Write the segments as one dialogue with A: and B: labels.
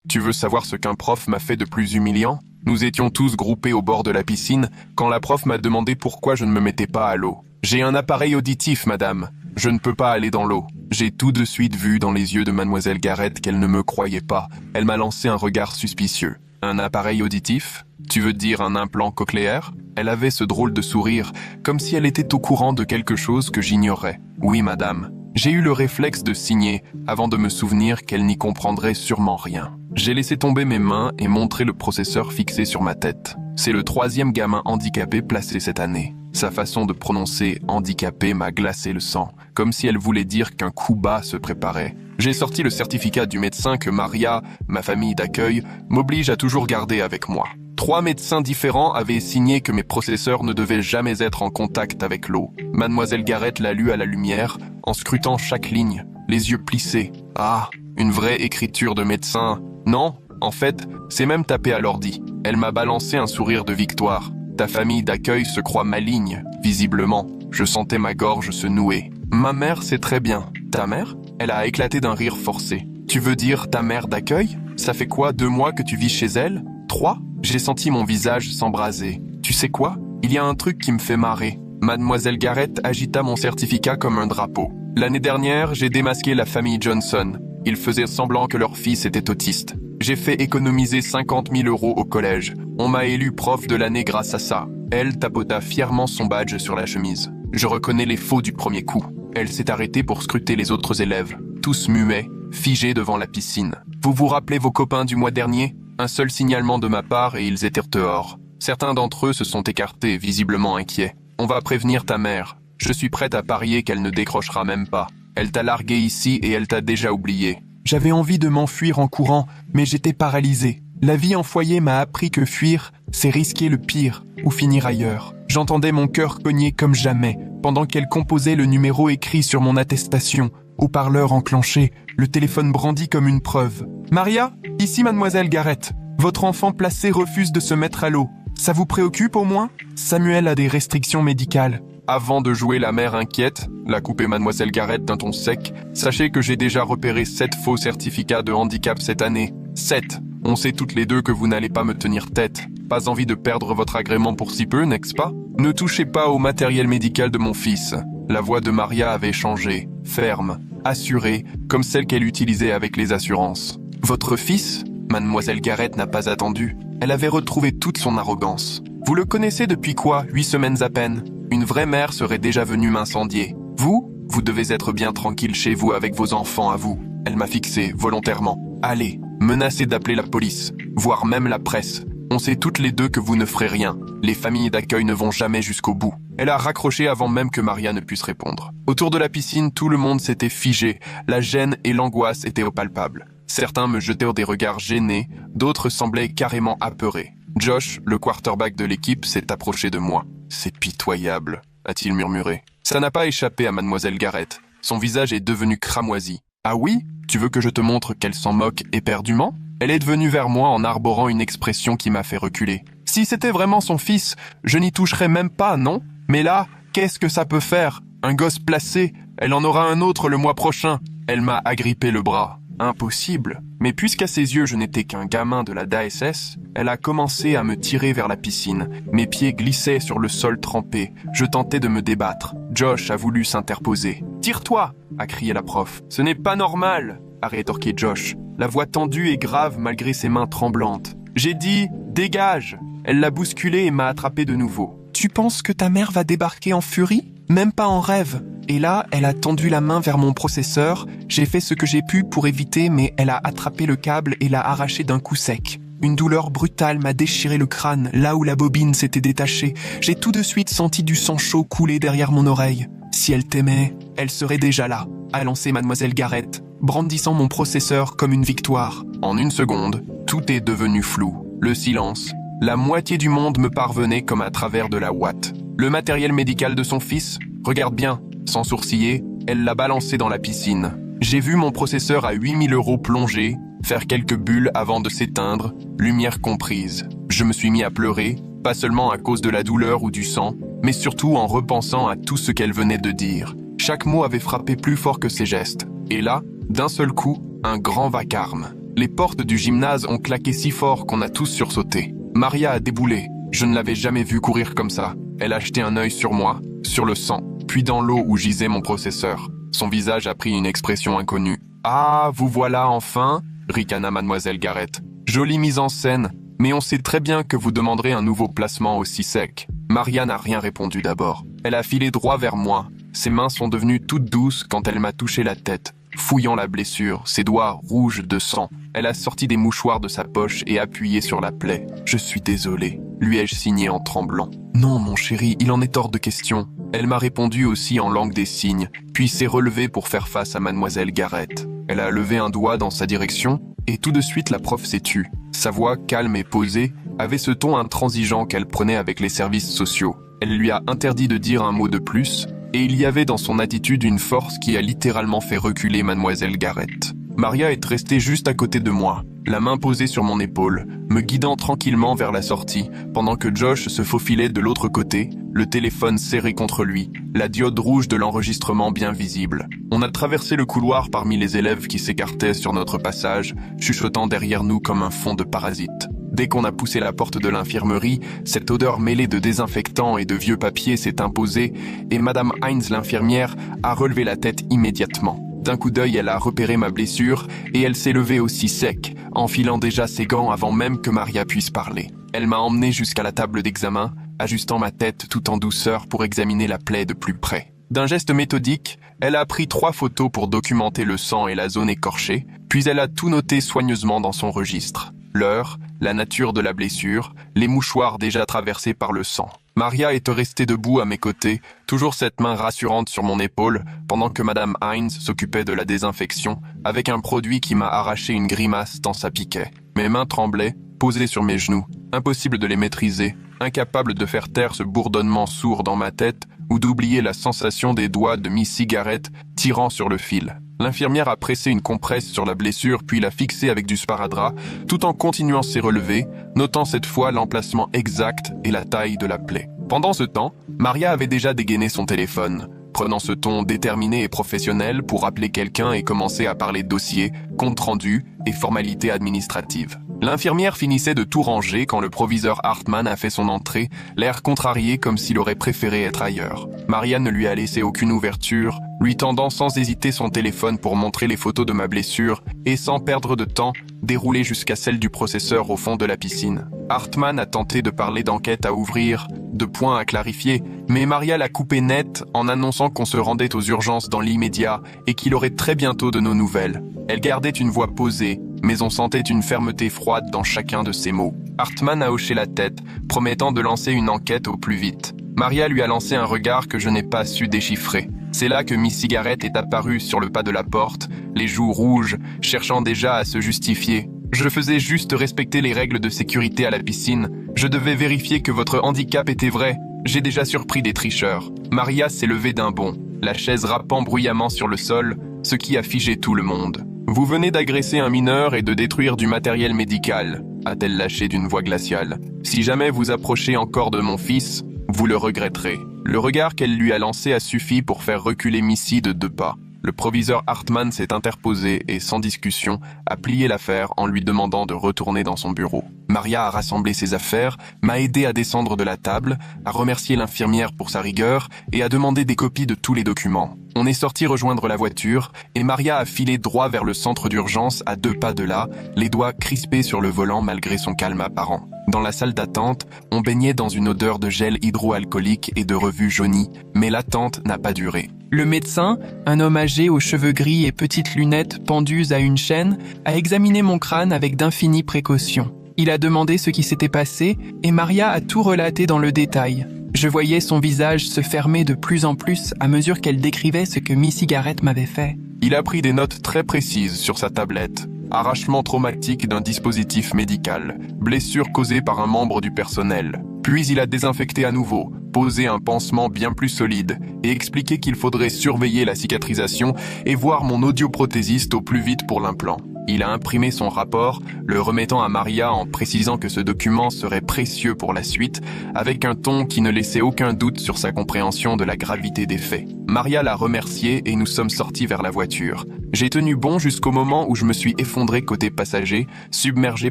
A: Tu veux savoir ce qu'un prof m'a fait de plus humiliant? Nous étions tous groupés au bord de la piscine quand la prof m'a demandé pourquoi je ne me mettais pas à l'eau. J'ai un appareil auditif, madame. Je ne peux pas aller dans l'eau. J'ai tout de suite vu dans les yeux de mademoiselle Garrett qu'elle ne me croyait pas. Elle m'a lancé un regard suspicieux. Un appareil auditif? Tu veux dire un implant cochléaire? Elle avait ce drôle de sourire, comme si elle était au courant de quelque chose que j'ignorais. Oui, madame. J'ai eu le réflexe de signer, avant de me souvenir qu'elle n'y comprendrait sûrement rien. J'ai laissé tomber mes mains et montré le processeur fixé sur ma tête. C'est le 3e gamin handicapé placé cette année. Sa façon de prononcer « handicapé » m'a glacé le sang, comme si elle voulait dire qu'un coup bas se préparait. J'ai sorti le certificat du médecin que Maria, ma famille d'accueil, m'oblige à toujours garder avec moi. 3 médecins différents avaient signé que mes processeurs ne devaient jamais être en contact avec l'eau. Mademoiselle Garrett l'a lu à la lumière, en scrutant chaque ligne, les yeux plissés. Ah, une vraie écriture de médecin. Non, en fait, c'est même tapé à l'ordi. Elle m'a balancé un sourire de victoire. Ta famille d'accueil se croit maligne, visiblement. Je sentais ma gorge se nouer. Ma mère sait très bien. Ta mère? Elle a éclaté d'un rire forcé. Tu veux dire ta mère d'accueil? Ça fait quoi, 2 mois que tu vis chez elle? 3? J'ai senti mon visage s'embraser. Tu sais quoi? Il y a un truc qui me fait marrer. Mademoiselle Garrett agita mon certificat comme un drapeau. L'année dernière, j'ai démasqué la famille Johnson. Ils faisaient semblant que leur fils était autiste. J'ai fait économiser 50 000 € au collège. On m'a élu prof de l'année grâce à ça. Elle tapota fièrement son badge sur la chemise. Je reconnais les faux du premier coup. Elle s'est arrêtée pour scruter les autres élèves, tous muets, figés devant la piscine. Vous vous rappelez vos copains du mois dernier? Un seul signalement de ma part et ils étaient dehors. Certains d'entre eux se sont écartés, visiblement inquiets. On va prévenir ta mère. Je suis prête à parier qu'elle ne décrochera même pas. Elle t'a largué ici et elle t'a déjà oublié. J'avais envie de m'enfuir en courant, mais j'étais paralysé. La vie en foyer m'a appris que fuir, c'est risquer le pire ou finir ailleurs. J'entendais mon cœur cogner comme jamais, pendant qu'elle composait le numéro écrit sur mon attestation. Haut-parleur enclenché, le téléphone brandi comme une preuve. Maria, ici mademoiselle Garrett. Votre enfant placé refuse de se mettre à l'eau. Ça vous préoccupe au moins? Samuel a des restrictions médicales. Avant de jouer la mère inquiète, la coupée mademoiselle Garrett d'un ton sec, sachez que j'ai déjà repéré 7 faux certificats de handicap cette année. 7. On sait toutes les deux que vous n'allez pas me tenir tête. Pas envie de perdre votre agrément pour si peu, n'est-ce pas? Ne touchez pas au matériel médical de mon fils. La voix de Maria avait changé, ferme, assurée, comme celle qu'elle utilisait avec les assurances. Votre fils? Mademoiselle Garrett n'a pas attendu. Elle avait retrouvé toute son arrogance. Vous le connaissez depuis quoi? 8 semaines à peine. Une vraie mère serait déjà venue m'incendier. Vous devez être bien tranquille chez vous avec vos enfants à vous. Elle m'a fixé, volontairement. Allez, menacez d'appeler la police, voire même la presse. On sait toutes les deux que vous ne ferez rien. Les familles d'accueil ne vont jamais jusqu'au bout. Elle a raccroché avant même que Maria ne puisse répondre. Autour de la piscine, tout le monde s'était figé. La gêne et l'angoisse étaient palpables. Certains me jetaient des regards gênés, d'autres semblaient carrément apeurés. Josh, le quarterback de l'équipe, s'est approché de moi. « C'est pitoyable », a-t-il murmuré. Ça n'a pas échappé à mademoiselle Garrett. Son visage est devenu cramoisi. « Ah oui? Tu veux que je te montre qu'elle s'en moque éperdument ?» Elle est venue vers moi en arborant une expression qui m'a fait reculer. Si c'était vraiment son fils, je n'y toucherais même pas, non? Mais là, qu'est-ce que ça peut faire? Un gosse placé, elle en aura un autre le mois prochain. Elle m'a agrippé le bras. Impossible. Mais puisqu'à ses yeux je n'étais qu'un gamin de la DASS, elle a commencé à me tirer vers la piscine. Mes pieds glissaient sur le sol trempé. Je tentais de me débattre. Josh a voulu s'interposer. « Tire-toi !» a crié la prof. « Ce n'est pas normal !» a rétorqué Josh, la voix tendue et grave malgré ses mains tremblantes. J'ai dit « Dégage !» Elle l'a bousculé et m'a attrapé de nouveau. « Tu penses que ta mère va débarquer en furie? Même pas en rêve !» Et là, elle a tendu la main vers mon processeur. J'ai fait ce que j'ai pu pour éviter, mais elle a attrapé le câble et l'a arraché d'un coup sec. Une douleur brutale m'a déchiré le crâne, là où la bobine s'était détachée. J'ai tout de suite senti du sang chaud couler derrière mon oreille. Si elle t'aimait, elle serait déjà là, a lancé mademoiselle Garrett, brandissant mon processeur comme une victoire. En une seconde, tout est devenu flou. Le silence. La moitié du monde me parvenait comme à travers de la ouate. Le matériel médical de son fils? Regarde bien. Sans sourciller, elle l'a balancé dans la piscine. J'ai vu mon processeur à 8 000 € plonger, faire quelques bulles avant de s'éteindre, lumière comprise. Je me suis mis à pleurer, pas seulement à cause de la douleur ou du sang, mais surtout en repensant à tout ce qu'elle venait de dire. Chaque mot avait frappé plus fort que ses gestes. Et là, d'un seul coup, un grand vacarme. Les portes du gymnase ont claqué si fort qu'on a tous sursauté. Maria a déboulé. Je ne l'avais jamais vue courir comme ça. Elle a jeté un œil sur moi, sur le sang, puis dans l'eau où gisait mon processeur. Son visage a pris une expression inconnue. « Ah, vous voilà enfin » ricana mademoiselle Garrett. « Jolie mise en scène, mais on sait très bien que vous demanderez un nouveau placement aussi sec. » Maria n'a rien répondu d'abord. Elle a filé droit vers moi. Ses mains sont devenues toutes douces quand elle m'a touché la tête. Fouillant la blessure, ses doigts rouges de sang, elle a sorti des mouchoirs de sa poche et appuyé sur la plaie. « Je suis désolé », lui ai-je signé en tremblant. « Non, mon chéri, il en est hors de question. » Elle m'a répondu aussi en langue des signes, puis s'est relevée pour faire face à mademoiselle Garrett. Elle a levé un doigt dans sa direction, et tout de suite la prof s'est tue. Sa voix, calme et posée, avait ce ton intransigeant qu'elle prenait avec les services sociaux. Elle lui a interdit de dire un mot de plus, et il y avait dans son attitude une force qui a littéralement fait reculer mademoiselle Garrett. Maria est restée juste à côté de moi, la main posée sur mon épaule, me guidant tranquillement vers la sortie, pendant que Josh se faufilait de l'autre côté, le téléphone serré contre lui, la diode rouge de l'enregistrement bien visible. On a traversé le couloir parmi les élèves qui s'écartaient sur notre passage, chuchotant derrière nous comme un fond de parasites. Dès qu'on a poussé la porte de l'infirmerie, cette odeur mêlée de désinfectant et de vieux papier s'est imposée et Madame Hines, l'infirmière, a relevé la tête immédiatement. D'un coup d'œil, elle a repéré ma blessure et elle s'est levée aussi sec, enfilant déjà ses gants avant même que Maria puisse parler. Elle m'a emmené jusqu'à la table d'examen, ajustant ma tête tout en douceur pour examiner la plaie de plus près. D'un geste méthodique, elle a pris 3 photos pour documenter le sang et la zone écorchée, puis elle a tout noté soigneusement dans son registre. L'heure, la nature de la blessure, les mouchoirs déjà traversés par le sang. Maria est restée debout à mes côtés, toujours cette main rassurante sur mon épaule, pendant que Madame Hines s'occupait de la désinfection, avec un produit qui m'a arraché une grimace tant ça piquait. Mes mains tremblaient, posées sur mes genoux, impossible de les maîtriser, incapable de faire taire ce bourdonnement sourd dans ma tête, ou d'oublier la sensation des doigts de Missy Garrett tirant sur le fil. L'infirmière a pressé une compresse sur la blessure puis l'a fixée avec du sparadrap, tout en continuant ses relevés, notant cette fois l'emplacement exact et la taille de la plaie. Pendant ce temps, Maria avait déjà dégainé son téléphone, prenant ce ton déterminé et professionnel pour appeler quelqu'un et commencer à parler dossier, compte rendu et formalités administratives. L'infirmière finissait de tout ranger quand le proviseur Hartman a fait son entrée, l'air contrarié comme s'il aurait préféré être ailleurs. Maria ne lui a laissé aucune ouverture, lui tendant sans hésiter son téléphone pour montrer les photos de ma blessure et sans perdre de temps, dérouler jusqu'à celle du processeur au fond de la piscine. Hartman a tenté de parler d'enquête à ouvrir, de points à clarifier, mais Maria l'a coupé net en annonçant qu'on se rendait aux urgences dans l'immédiat et qu'il aurait très bientôt de nos nouvelles. Elle gardait une voix posée, mais on sentait une fermeté froide dans chacun de ses mots. Hartman a hoché la tête, promettant de lancer une enquête au plus vite. Maria lui a lancé un regard que je n'ai pas su déchiffrer. C'est là que Missy Garrett est apparue sur le pas de la porte, les joues rouges, cherchant déjà à se justifier. Je faisais juste respecter les règles de sécurité à la piscine. Je devais vérifier que votre handicap était vrai. J'ai déjà surpris des tricheurs. Maria s'est levée d'un bond, la chaise rappant bruyamment sur le sol, ce qui a figé tout le monde. Vous venez d'agresser un mineur et de détruire du matériel médical, a-t-elle lâché d'une voix glaciale. Si jamais vous approchez encore de mon fils, vous le regretterez. Le regard qu'elle lui a lancé a suffi pour faire reculer Missy de 2 pas. Le proviseur Hartman s'est interposé et, sans discussion, a plié l'affaire en lui demandant de retourner dans son bureau. Maria a rassemblé ses affaires, m'a aidé à descendre de la table, a remercié l'infirmière pour sa rigueur et a demandé des copies de tous les documents. On est sorti rejoindre la voiture et Maria a filé droit vers le centre d'urgence à 2 pas de là, les doigts crispés sur le volant malgré son calme apparent. Dans la salle d'attente, on baignait dans une odeur de gel hydroalcoolique et de revue jaunie, mais l'attente n'a pas duré.
B: Le médecin, un homme âgé aux cheveux gris et petites lunettes pendues à une chaîne, a examiné mon crâne avec d'infinies précautions. Il a demandé ce qui s'était passé et Maria a tout relaté dans le détail. Je voyais son visage se fermer de plus en plus à mesure qu'elle décrivait ce que Missy Garrett m'avait fait.
A: Il a pris des notes très précises sur sa tablette. Arrachement traumatique d'un dispositif médical, blessure causée par un membre du personnel. Puis il a désinfecté à nouveau, posé un pansement bien plus solide et expliqué qu'il faudrait surveiller la cicatrisation et voir mon audioprothésiste au plus vite pour l'implant. Il a imprimé son rapport, le remettant à Maria en précisant que ce document serait précieux pour la suite, avec un ton qui ne laissait aucun doute sur sa compréhension de la gravité des faits. Maria l'a remercié et nous sommes sortis vers la voiture. J'ai tenu bon jusqu'au moment où je me suis effondré côté passager, submergé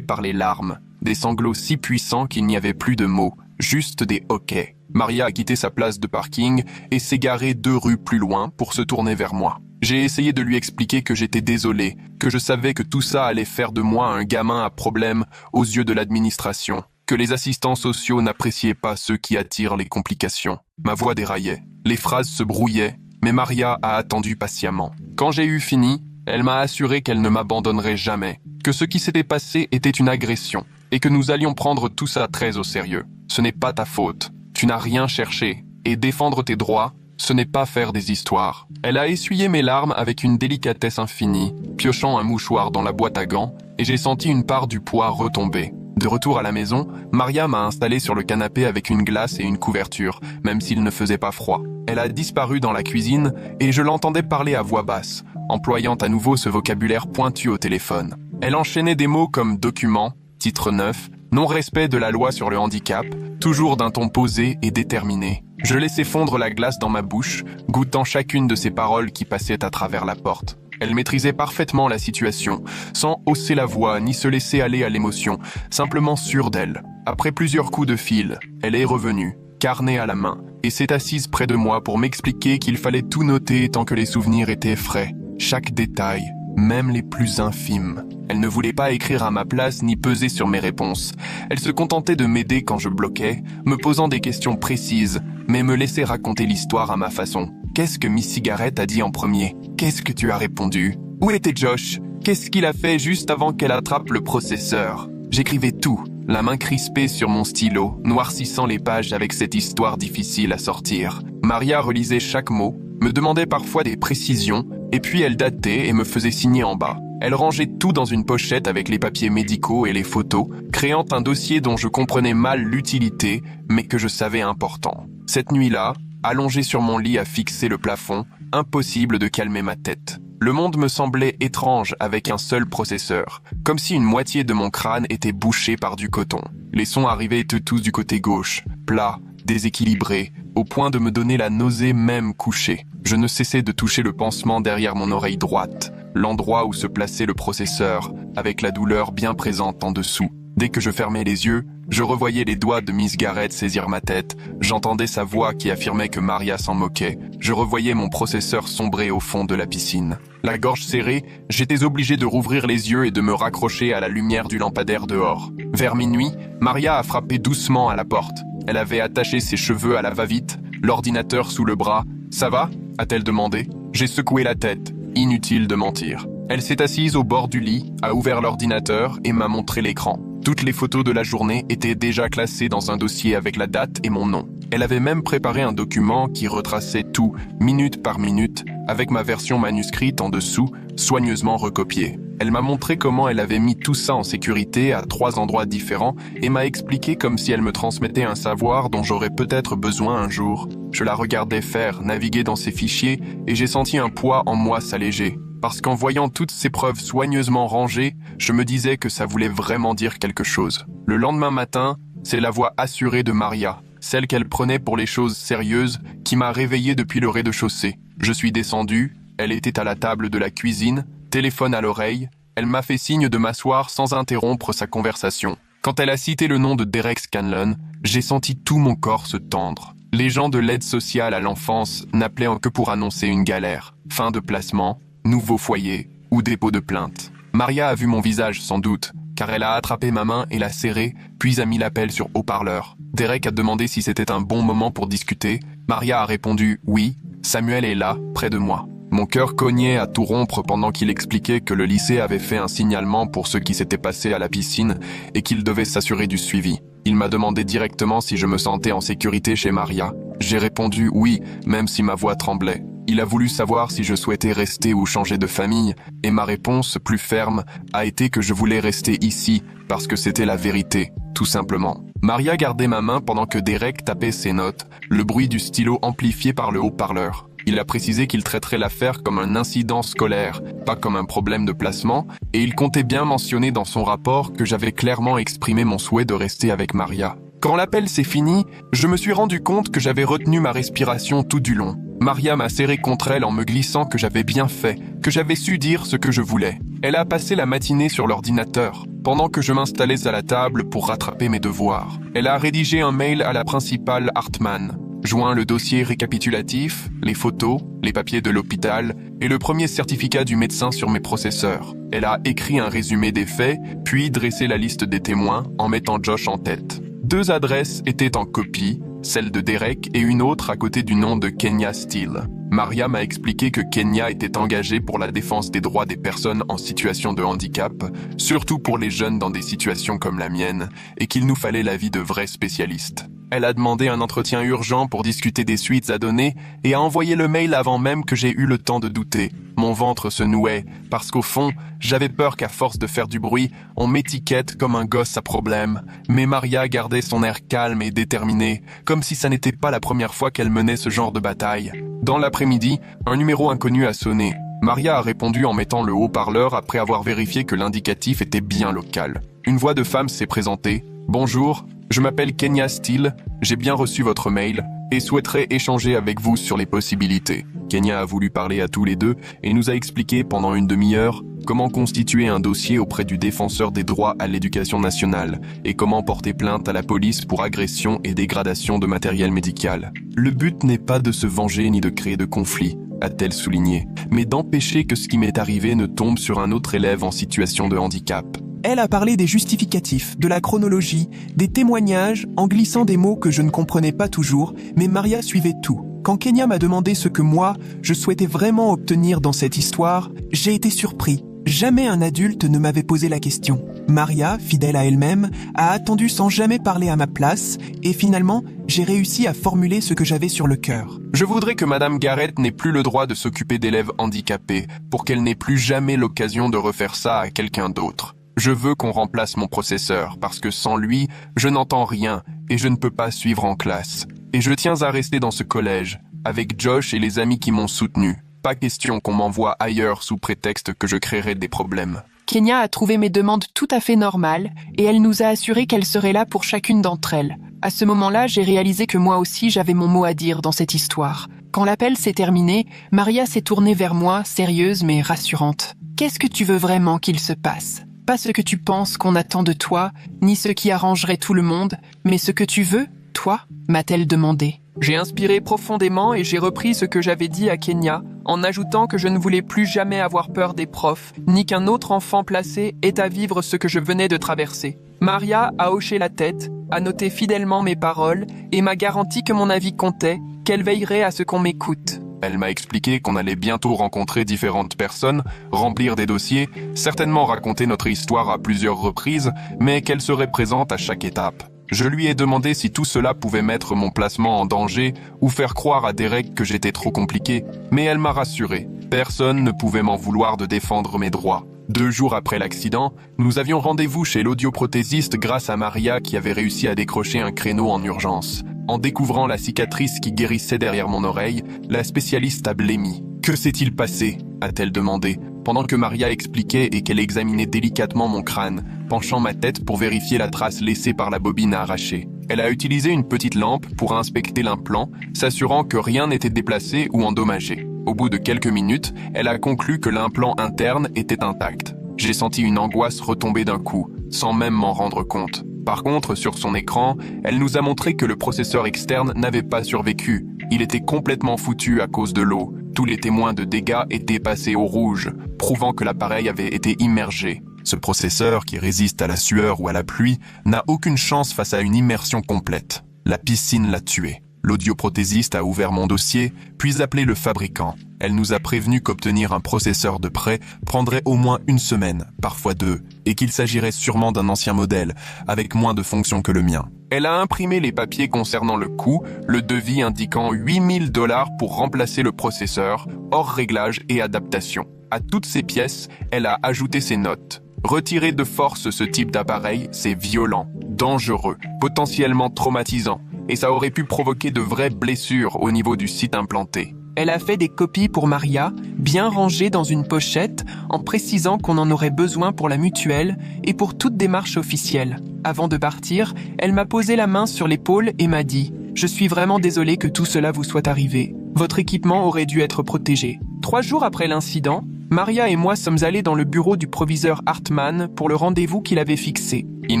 A: par les larmes. Des sanglots si puissants qu'il n'y avait plus de mots, juste des hoquets. Maria a quitté sa place de parking et s'est garée 2 rues plus loin pour se tourner vers moi. J'ai essayé de lui expliquer que j'étais désolé, que je savais que tout ça allait faire de moi un gamin à problème aux yeux de l'administration, que les assistants sociaux n'appréciaient pas ceux qui attirent les complications. Ma voix déraillait, les phrases se brouillaient, mais Maria a attendu patiemment. Quand j'ai eu fini, elle m'a assuré qu'elle ne m'abandonnerait jamais, que ce qui s'était passé était une agression, et que nous allions prendre tout ça très au sérieux. Ce n'est pas ta faute, tu n'as rien cherché, et défendre tes droits, ce n'est pas faire des histoires. Elle a essuyé mes larmes avec une délicatesse infinie, piochant un mouchoir dans la boîte à gants, et j'ai senti une part du poids retomber. De retour à la maison, Maria m'a installé sur le canapé avec une glace et une couverture, même s'il ne faisait pas froid. Elle a disparu dans la cuisine, et je l'entendais parler à voix basse, employant à nouveau ce vocabulaire pointu au téléphone. Elle enchaînait des mots comme document, titre 9, non-respect de la loi sur le handicap, toujours d'un ton posé et déterminé. Je laissais fondre la glace dans ma bouche, goûtant chacune de ces paroles qui passaient à travers la porte. Elle maîtrisait parfaitement la situation, sans hausser la voix ni se laisser aller à l'émotion, simplement sûre d'elle. Après plusieurs coups de fil, elle est revenue, carnet à la main, et s'est assise près de moi pour m'expliquer qu'il fallait tout noter tant que les souvenirs étaient frais. Chaque détail, même les plus infimes. Elle ne voulait pas écrire à ma place ni peser sur mes réponses. Elle se contentait de m'aider quand je bloquais, me posant des questions précises, mais me laissait raconter l'histoire à ma façon. Qu'est-ce que Miss Cigarette a dit en premier? Qu'est-ce que tu as répondu? Où était Josh? Qu'est-ce qu'il a fait juste avant qu'elle attrape le processeur? J'écrivais tout, la main crispée sur mon stylo, noircissant les pages avec cette histoire difficile à sortir. Maria relisait chaque mot, me demandait parfois des précisions, et puis elle datait et me faisait signer en bas. Elle rangeait tout dans une pochette avec les papiers médicaux et les photos, créant un dossier dont je comprenais mal l'utilité, mais que je savais important. Cette nuit-là, allongé sur mon lit à fixer le plafond, impossible de calmer ma tête. Le monde me semblait étrange avec un seul processeur, comme si une moitié de mon crâne était bouchée par du coton. Les sons arrivaient tous du côté gauche, plats, déséquilibrés, au point de me donner la nausée même couchée. Je ne cessais de toucher le pansement derrière mon oreille droite, l'endroit où se plaçait le processeur, avec la douleur bien présente en dessous. Dès que je fermais les yeux, je revoyais les doigts de Miss Garrett saisir ma tête, j'entendais sa voix qui affirmait que Maria s'en moquait, je revoyais mon processeur sombrer au fond de la piscine. La gorge serrée, j'étais obligé de rouvrir les yeux et de me raccrocher à la lumière du lampadaire dehors. Vers minuit, Maria a frappé doucement à la porte. Elle avait attaché ses cheveux à la va-vite, l'ordinateur sous le bras. « Ça va ?» a-t-elle demandé. J'ai secoué la tête. Inutile de mentir. Elle s'est assise au bord du lit, a ouvert l'ordinateur et m'a montré l'écran. Toutes les photos de la journée étaient déjà classées dans un dossier avec la date et mon nom. Elle avait même préparé un document qui retraçait tout, minute par minute, avec ma version manuscrite en dessous, soigneusement recopiée. Elle m'a montré comment elle avait mis tout ça en sécurité à 3 endroits différents et m'a expliqué comme si elle me transmettait un savoir dont j'aurais peut-être besoin un jour. Je la regardais faire, naviguer dans ses fichiers et j'ai senti un poids en moi s'alléger. Parce qu'en voyant toutes ces preuves soigneusement rangées, je me disais que ça voulait vraiment dire quelque chose. Le lendemain matin, c'est la voix assurée de Maria, celle qu'elle prenait pour les choses sérieuses, qui m'a réveillé depuis le rez-de-chaussée. Je suis descendu, elle était à la table de la cuisine, téléphone à l'oreille, elle m'a fait signe de m'asseoir sans interrompre sa conversation. Quand elle a cité le nom de Derek Scanlon, j'ai senti tout mon corps se tendre. Les gens de l'aide sociale à l'enfance n'appelaient que pour annoncer une galère, fin de placement, nouveau foyer ou dépôt de plainte. Maria a vu mon visage sans doute, car elle a attrapé ma main et l'a serrée, puis a mis l'appel sur haut-parleur. Derek a demandé si c'était un bon moment pour discuter. Maria a répondu « Oui, Samuel est là, près de moi ». Mon cœur cognait à tout rompre pendant qu'il expliquait que le lycée avait fait un signalement pour ce qui s'était passé à la piscine et qu'il devait s'assurer du suivi. Il m'a demandé directement si je me sentais en sécurité chez Maria. J'ai répondu oui, même si ma voix tremblait. Il a voulu savoir si je souhaitais rester ou changer de famille, et ma réponse, plus ferme, a été que je voulais rester ici, parce que c'était la vérité, tout simplement. Maria gardait ma main pendant que Derek tapait ses notes, le bruit du stylo amplifié par le haut-parleur. Il a précisé qu'il traiterait l'affaire comme un incident scolaire, pas comme un problème de placement, et il comptait bien mentionner dans son rapport que j'avais clairement exprimé mon souhait de rester avec Maria. Quand l'appel s'est fini, je me suis rendu compte que j'avais retenu ma respiration tout du long. Maria m'a serré contre elle en me glissant que j'avais bien fait, que j'avais su dire ce que je voulais. Elle a passé la matinée sur l'ordinateur, pendant que je m'installais à la table pour rattraper mes devoirs. Elle a rédigé un mail à la principale Hartmann, joint le dossier récapitulatif, les photos, les papiers de l'hôpital et le premier certificat du médecin sur mes processeurs. Elle a écrit un résumé des faits, puis dressé la liste des témoins en mettant Josh en tête. 2 adresses étaient en copie, celle de Derek et une autre à côté du nom de Kenya Steele. Maria m'a expliqué que Kenya était engagée pour la défense des droits des personnes en situation de handicap, surtout pour les jeunes dans des situations comme la mienne, et qu'il nous fallait l'avis de vrais spécialistes. Elle a demandé un entretien urgent pour discuter des suites à donner et a envoyé le mail avant même que j'ai eu le temps de douter. Mon ventre se nouait, parce qu'au fond, j'avais peur qu'à force de faire du bruit, on m'étiquette comme un gosse à problème. Mais Maria gardait son air calme et déterminé, comme si ça n'était pas la première fois qu'elle menait ce genre de bataille. Dans l'après-midi, un numéro inconnu a sonné. Maria a répondu en mettant le haut-parleur après avoir vérifié que l'indicatif était bien local. Une voix de femme s'est présentée. « Bonjour, je m'appelle Kenya Steele, j'ai bien reçu votre mail et souhaiterais échanger avec vous sur les possibilités. » Kenya a voulu parler à tous les deux et nous a expliqué pendant une demi-heure comment constituer un dossier auprès du défenseur des droits à l'éducation nationale et comment porter plainte à la police pour agression et dégradation de matériel médical. Le but n'est pas de se venger ni de créer de conflit, a-t-elle souligné, mais d'empêcher que ce qui m'est arrivé ne tombe sur un autre élève en situation de handicap.
B: Elle a parlé des justificatifs, de la chronologie, des témoignages, en glissant des mots que je ne comprenais pas toujours, mais Maria suivait tout. Quand Kenya m'a demandé ce que moi, je souhaitais vraiment obtenir dans cette histoire, j'ai été surpris. Jamais un adulte ne m'avait posé la question. Maria, fidèle à elle-même, a attendu sans jamais parler à ma place, et finalement, j'ai réussi à formuler ce que j'avais sur le cœur.
A: Je voudrais que Madame Garrett n'ait plus le droit de s'occuper d'élèves handicapés, pour qu'elle n'ait plus jamais l'occasion de refaire ça à quelqu'un d'autre. Je veux qu'on remplace mon processeur, parce que sans lui, je n'entends rien et je ne peux pas suivre en classe. Et je tiens à rester dans ce collège, avec Josh et les amis qui m'ont soutenu. Pas question qu'on m'envoie ailleurs sous prétexte que je créerai des problèmes.
B: Kenya a trouvé mes demandes tout à fait normales et elle nous a assuré qu'elle serait là pour chacune d'entre elles. À ce moment-là, j'ai réalisé que moi aussi j'avais mon mot à dire dans cette histoire. Quand l'appel s'est terminé, Maria s'est tournée vers moi, sérieuse mais rassurante. « Qu'est-ce que tu veux vraiment qu'il se passe ? Pas ce que tu penses qu'on attend de toi, ni ce qui arrangerait tout le monde, mais ce que tu veux, toi ?» m'a-t-elle demandé. J'ai inspiré profondément et j'ai repris ce que j'avais dit à Kenya, en ajoutant que je ne voulais plus jamais avoir peur des profs, ni qu'un autre enfant placé ait à vivre ce que je venais de traverser. Maria a hoché la tête, a noté fidèlement mes paroles et m'a garanti que mon avis comptait, qu'elle veillerait à ce qu'on m'écoute.
A: Elle m'a expliqué qu'on allait bientôt rencontrer différentes personnes, remplir des dossiers, certainement raconter notre histoire à plusieurs reprises, mais qu'elle serait présente à chaque étape. Je lui ai demandé si tout cela pouvait mettre mon placement en danger ou faire croire à Derek que j'étais trop compliqué, mais elle m'a rassuré. Personne ne pouvait m'en vouloir de défendre mes droits. 2 jours après l'accident, nous avions rendez-vous chez l'audioprothésiste grâce à Maria qui avait réussi à décrocher un créneau en urgence. En découvrant la cicatrice qui guérissait derrière mon oreille, la spécialiste a blêmi. « Que s'est-il passé ?» a-t-elle demandé, pendant que Maria expliquait et qu'elle examinait délicatement mon crâne, penchant ma tête pour vérifier la trace laissée par la bobine à arracher. Elle a utilisé une petite lampe pour inspecter l'implant, s'assurant que rien n'était déplacé ou endommagé. Au bout de quelques minutes, elle a conclu que l'implant interne était intact. J'ai senti une angoisse retomber d'un coup, sans même m'en rendre compte. Par contre, sur son écran, elle nous a montré que le processeur externe n'avait pas survécu. Il était complètement foutu à cause de l'eau. Tous les témoins de dégâts étaient passés au rouge, prouvant que l'appareil avait été immergé. Ce processeur, qui résiste à la sueur ou à la pluie, n'a aucune chance face à une immersion complète. La piscine l'a tué. L'audioprothésiste a ouvert mon dossier, puis appelé le fabricant. Elle nous a prévenu qu'obtenir un processeur de prêt prendrait au moins 1 semaine, parfois 2, et qu'il s'agirait sûrement d'un ancien modèle, avec moins de fonctions que le mien. Elle a imprimé les papiers concernant le coût, le devis indiquant 8 000 $ pour remplacer le processeur, hors réglage et adaptation. À toutes ces pièces, elle a ajouté ses notes. Retirer de force ce type d'appareil, c'est violent, dangereux, potentiellement traumatisant, et ça aurait pu provoquer de vraies blessures au niveau du site implanté.
B: Elle a fait des copies pour Maria, bien rangées dans une pochette, en précisant qu'on en aurait besoin pour la mutuelle et pour toute démarche officielle. Avant de partir, elle m'a posé la main sur l'épaule et m'a dit « Je suis vraiment désolée que tout cela vous soit arrivé. Votre équipement aurait dû être protégé. » 3 jours après l'incident, Maria et moi sommes allés dans le bureau du proviseur Hartmann pour le rendez-vous qu'il avait fixé.
A: Il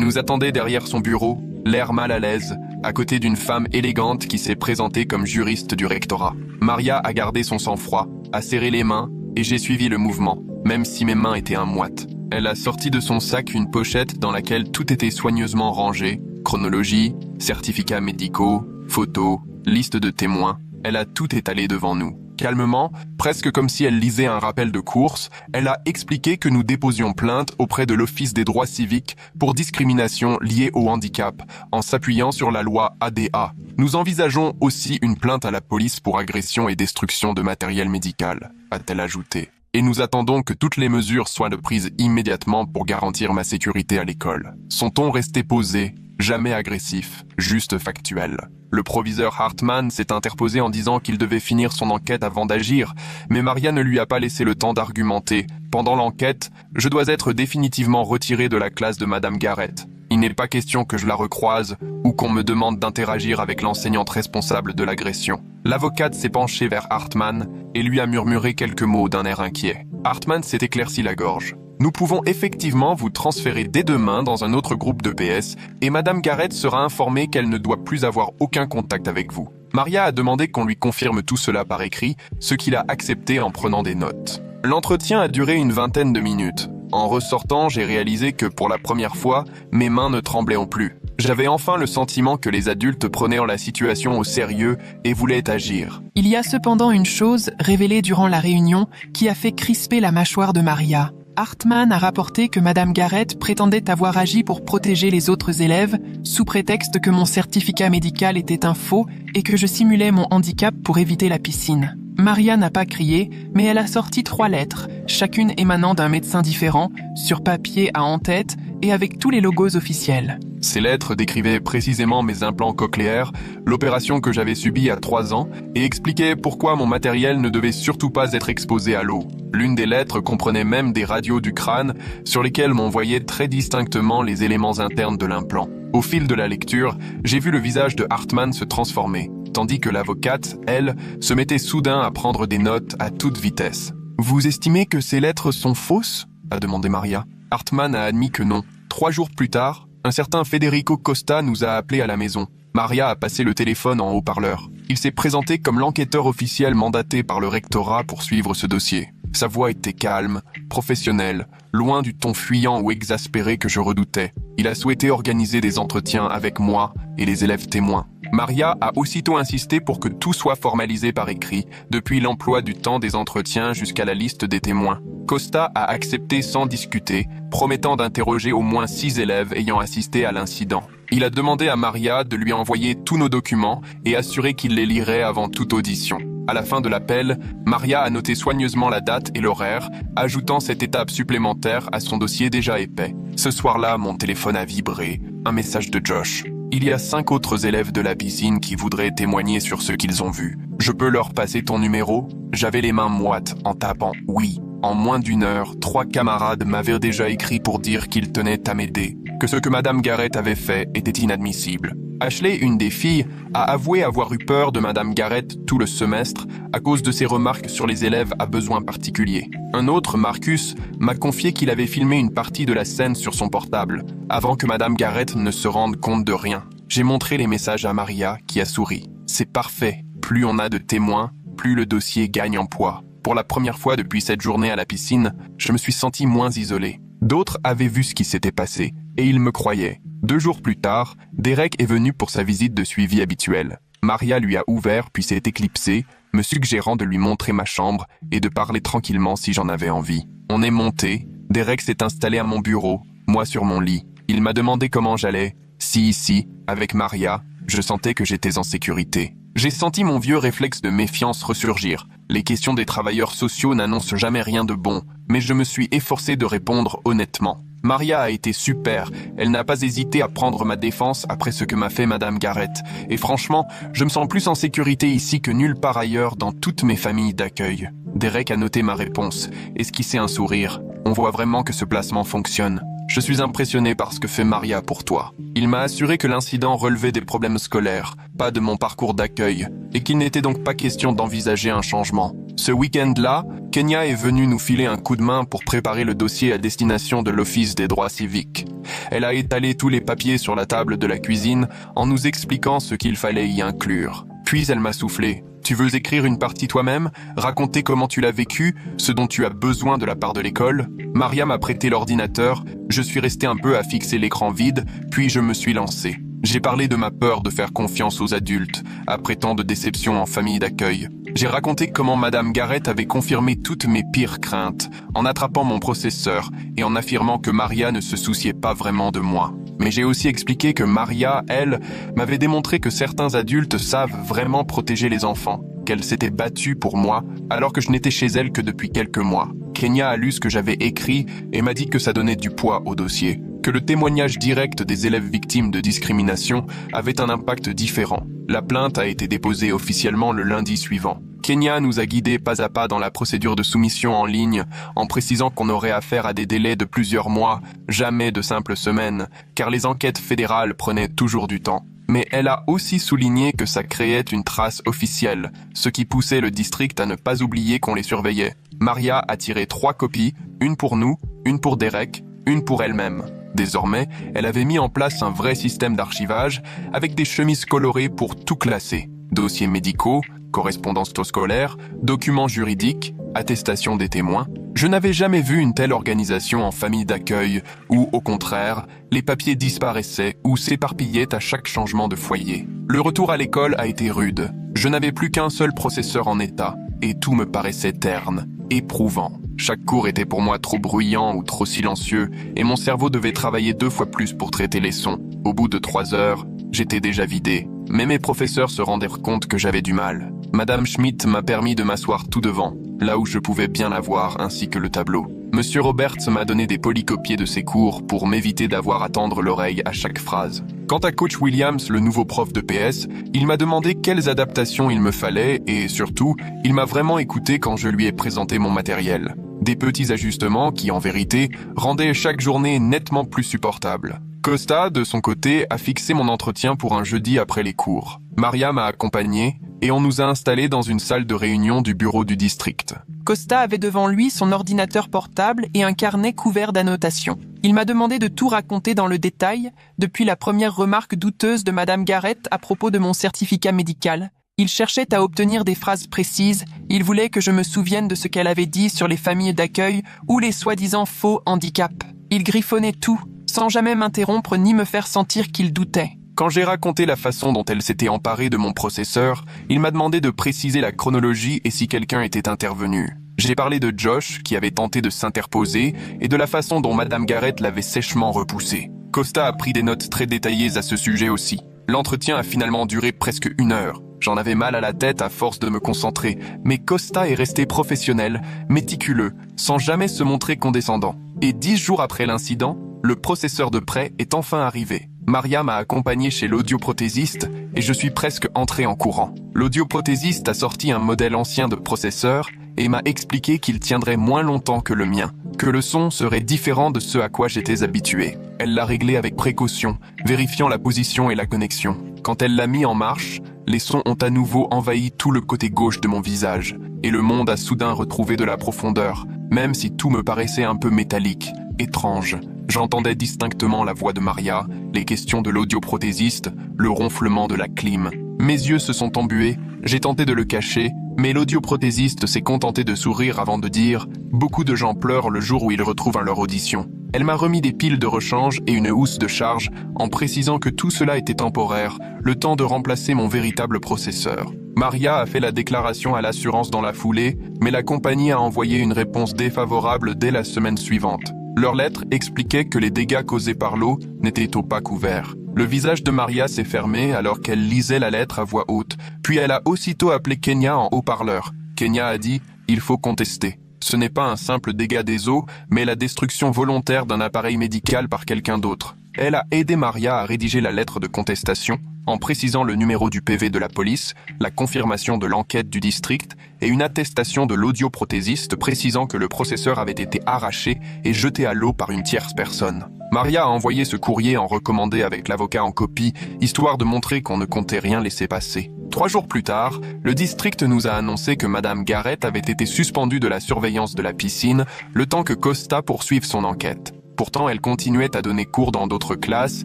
A: nous attendait derrière son bureau, l'air mal à l'aise, à côté d'une femme élégante qui s'est présentée comme juriste du rectorat. Maria a gardé son sang-froid, a serré les mains, et j'ai suivi le mouvement, même si mes mains étaient un moite. Elle a sorti de son sac une pochette dans laquelle tout était soigneusement rangé, chronologie, certificats médicaux, photos, liste de témoins. Elle a tout étalé devant nous. Calmement, presque comme si elle lisait un rappel de course, elle a expliqué que nous déposions plainte auprès de l'Office des droits civiques pour discrimination liée au handicap, en s'appuyant sur la loi ADA. Nous envisageons aussi une plainte à la police pour agression et destruction de matériel médical, a-t-elle ajouté. Et nous attendons que toutes les mesures soient prises immédiatement pour garantir ma sécurité à l'école. Son ton restait posé, jamais agressif, juste factuel. Le proviseur Hartmann s'est interposé en disant qu'il devait finir son enquête avant d'agir, mais Maria ne lui a pas laissé le temps d'argumenter. Pendant l'enquête, je dois être définitivement retiré de la classe de Madame Garrett. Il n'est pas question que je la recroise ou qu'on me demande d'interagir avec l'enseignante responsable de l'agression. L'avocate s'est penchée vers Hartmann et lui a murmuré quelques mots d'un air inquiet. Hartmann s'est éclairci la gorge. Nous pouvons effectivement vous transférer dès demain dans un autre groupe de PS et Madame Garrett sera informée qu'elle ne doit plus avoir aucun contact avec vous. Maria a demandé qu'on lui confirme tout cela par écrit, ce qu'il a accepté en prenant des notes. L'entretien a duré une 20aine de minutes. En ressortant, j'ai réalisé que pour la première fois, mes mains ne tremblaient plus. J'avais enfin le sentiment que les adultes prenaient la situation au sérieux et voulaient agir.
B: Il y a cependant une chose révélée durant la réunion qui a fait crisper la mâchoire de Maria. Hartmann a rapporté que Madame Garrett prétendait avoir agi pour protéger les autres élèves sous prétexte que mon certificat médical était un faux et que je simulais mon handicap pour éviter la piscine. Maria n'a pas crié, mais elle a sorti 3 lettres, chacune émanant d'un médecin différent, sur papier à en-tête et avec tous les logos officiels.
A: Ces lettres décrivaient précisément mes implants cochléaires, l'opération que j'avais subie à 3 ans, et expliquaient pourquoi mon matériel ne devait surtout pas être exposé à l'eau. L'une des lettres comprenait même des radios du crâne, sur lesquelles on voyait très distinctement les éléments internes de l'implant. Au fil de la lecture, j'ai vu le visage de Hartmann se transformer, tandis que l'avocate, elle, se mettait soudain à prendre des notes à toute vitesse. « Vous estimez que ces lettres sont fausses ?» a demandé Maria. Hartmann a admis que non. 3 jours plus tard, un certain Federico Costa nous a appelés à la maison. Maria a passé le téléphone en haut-parleur. Il s'est présenté comme l'enquêteur officiel mandaté par le rectorat pour suivre ce dossier. Sa voix était calme, professionnelle, loin du ton fuyant ou exaspéré que je redoutais. Il a souhaité organiser des entretiens avec moi et les élèves témoins. Maria a aussitôt insisté pour que tout soit formalisé par écrit, depuis l'emploi du temps des entretiens jusqu'à la liste des témoins. Costa a accepté sans discuter, promettant d'interroger au moins 6 élèves ayant assisté à l'incident. Il a demandé à Maria de lui envoyer tous nos documents et assuré qu'il les lirait avant toute audition. À la fin de l'appel, Maria a noté soigneusement la date et l'horaire, ajoutant cette étape supplémentaire à son dossier déjà épais. Ce soir-là, mon téléphone a vibré. Un message de Josh. Il y a 5 autres élèves de la piscine qui voudraient témoigner sur ce qu'ils ont vu. Je peux leur passer ton numéro ? J'avais les mains moites en tapant « oui ». En moins d'1 heure, 3 camarades m'avaient déjà écrit pour dire qu'ils tenaient à m'aider, que ce que Madame Garrett avait fait était inadmissible. Ashley, une des filles, a avoué avoir eu peur de Madame Garrett tout le semestre à cause de ses remarques sur les élèves à besoins particuliers. Un autre, Marcus, m'a confié qu'il avait filmé une partie de la scène sur son portable, avant que Madame Garrett ne se rende compte de rien. J'ai montré les messages à Maria, qui a souri. C'est parfait. Plus on a de témoins, plus le dossier gagne en poids. Pour la première fois depuis cette journée à la piscine, je me suis senti moins isolé. D'autres avaient vu ce qui s'était passé, et ils me croyaient. 2 jours plus tard, Derek est venu pour sa visite de suivi habituelle. Maria lui a ouvert puis s'est éclipsée, me suggérant de lui montrer ma chambre et de parler tranquillement si j'en avais envie. On est monté, Derek s'est installé à mon bureau, moi sur mon lit. Il m'a demandé comment j'allais. Si ici, avec Maria, je sentais que j'étais en sécurité. J'ai senti mon vieux réflexe de méfiance ressurgir. Les questions des travailleurs sociaux n'annoncent jamais rien de bon, mais je me suis efforcé de répondre honnêtement. Maria a été super, elle n'a pas hésité à prendre ma défense après ce que m'a fait Madame Garrett. Et franchement, je me sens plus en sécurité ici que nulle part ailleurs dans toutes mes familles d'accueil. Derek a noté ma réponse, esquissé un sourire. On voit vraiment que ce placement fonctionne. Je suis impressionné par ce que fait Maria pour toi. Il m'a assuré que l'incident relevait des problèmes scolaires, pas de mon parcours d'accueil, et qu'il n'était donc pas question d'envisager un changement. Ce week-end-là, Kenya est venue nous filer un coup de main pour préparer le dossier à destination de l'Office des droits civiques. Elle a étalé tous les papiers sur la table de la cuisine en nous expliquant ce qu'il fallait y inclure. Puis elle m'a soufflé. Tu veux écrire une partie toi-même, raconter comment tu l'as vécu, ce dont tu as besoin de la part de l'école? Maria m'a prêté l'ordinateur, je suis resté un peu à fixer l'écran vide, puis je me suis lancé. J'ai parlé de ma peur de faire confiance aux adultes, après tant de déceptions en famille d'accueil. J'ai raconté comment Madame Garrett avait confirmé toutes mes pires craintes, en attrapant mon processeur et en affirmant que Maria ne se souciait pas vraiment de moi. Mais j'ai aussi expliqué que Maria, elle, m'avait démontré que certains adultes savent vraiment protéger les enfants, qu'elle s'était battue pour moi, alors que je n'étais chez elle que depuis quelques mois. Kenya a lu ce que j'avais écrit et m'a dit que ça donnait du poids au dossier, que le témoignage direct des élèves victimes de discrimination avait un impact différent. La plainte a été déposée officiellement le lundi suivant. Kenya nous a guidés pas à pas dans la procédure de soumission en ligne, en précisant qu'on aurait affaire à des délais de plusieurs mois, jamais de simples semaines, car les enquêtes fédérales prenaient toujours du temps. Mais elle a aussi souligné que ça créait une trace officielle, ce qui poussait le district à ne pas oublier qu'on les surveillait. Maria a tiré 3 copies, une pour nous, une pour Derek, une pour elle-même. Désormais, elle avait mis en place un vrai système d'archivage avec des chemises colorées pour tout classer. Dossiers médicaux, correspondance scolaire, documents juridiques, attestation des témoins. Je n'avais jamais vu une telle organisation en famille d'accueil où, au contraire, les papiers disparaissaient ou s'éparpillaient à chaque changement de foyer. Le retour à l'école a été rude. Je n'avais plus qu'un seul processeur en état et tout me paraissait terne, éprouvant. Chaque cours était pour moi trop bruyant ou trop silencieux et mon cerveau devait travailler 2 fois plus pour traiter les sons. Au bout de 3 heures, j'étais déjà vidé. Mais mes professeurs se rendirent compte que j'avais du mal. Madame Schmidt m'a permis de m'asseoir tout devant, là où je pouvais bien la voir, ainsi que le tableau. Monsieur Roberts m'a donné des polycopiés de ses cours pour m'éviter d'avoir à tendre l'oreille à chaque phrase. Quant à Coach Williams, le nouveau prof de PS, il m'a demandé quelles adaptations il me fallait et surtout, il m'a vraiment écouté quand je lui ai présenté mon matériel. Des petits ajustements qui, en vérité, rendaient chaque journée nettement plus supportable. Costa, de son côté, a fixé mon entretien pour un jeudi après les cours. Maria m'a accompagné et on nous a installés dans une salle de réunion du bureau du district.
B: Costa avait devant lui son ordinateur portable et un carnet couvert d'annotations. Il m'a demandé de tout raconter dans le détail, depuis la première remarque douteuse de Madame Garrett à propos de mon certificat médical. Il cherchait à obtenir des phrases précises, il voulait que je me souvienne de ce qu'elle avait dit sur les familles d'accueil ou les soi-disant faux handicaps. Il griffonnait tout, sans jamais m'interrompre ni me faire sentir qu'il doutait.
A: Quand j'ai raconté la façon dont elle s'était emparée de mon processeur, il m'a demandé de préciser la chronologie et si quelqu'un était intervenu. J'ai parlé de Josh, qui avait tenté de s'interposer, et de la façon dont Madame Garrett l'avait sèchement repoussé. Costa a pris des notes très détaillées à ce sujet aussi. L'entretien a finalement duré presque 1 heure. J'en avais mal à la tête à force de me concentrer, mais Costa est resté professionnel, méticuleux, sans jamais se montrer condescendant. Et 10 jours après l'incident, le processeur de prêt est enfin arrivé. Maria m'a accompagné chez l'audioprothésiste et je suis presque entré en courant. L'audioprothésiste a sorti un modèle ancien de processeur et m'a expliqué qu'il tiendrait moins longtemps que le mien, que le son serait différent de ce à quoi j'étais habitué. Elle l'a réglé avec précaution, vérifiant la position et la connexion. Quand elle l'a mis en marche, les sons ont à nouveau envahi tout le côté gauche de mon visage, et le monde a soudain retrouvé de la profondeur, même si tout me paraissait un peu métallique, étrange. J'entendais distinctement la voix de Maria, les questions de l'audioprothésiste, le ronflement de la clim. Mes yeux se sont embués, j'ai tenté de le cacher, mais l'audioprothésiste s'est contenté de sourire avant de dire « Beaucoup de gens pleurent le jour où ils retrouvent leur audition ». Elle m'a remis des piles de rechange et une housse de charge en précisant que tout cela était temporaire, le temps de remplacer mon véritable processeur. Maria a fait la déclaration à l'assurance dans la foulée, mais la compagnie a envoyé une réponse défavorable dès la semaine suivante. Leur lettre expliquait que les dégâts causés par l'eau n'étaient au pas couverts. Le visage de Maria s'est fermé alors qu'elle lisait la lettre à voix haute, puis elle a aussitôt appelé Kenya en haut-parleur. Kenya a dit « Il faut contester ». Ce n'est pas un simple dégât des eaux, mais la destruction volontaire d'un appareil médical par quelqu'un d'autre. Elle a aidé Maria à rédiger la lettre de contestation, en précisant le numéro du PV de la police, la confirmation de l'enquête du district et une attestation de l'audioprothésiste précisant que le processeur avait été arraché et jeté à l'eau par une tierce personne. Maria a envoyé ce courrier en recommandé avec l'avocat en copie, histoire de montrer qu'on ne comptait rien laisser passer. 3 jours plus tard, le district nous a annoncé que Madame Garrett avait été suspendue de la surveillance de la piscine, le temps que Costa poursuive son enquête. Pourtant, elle continuait à donner cours dans d'autres classes,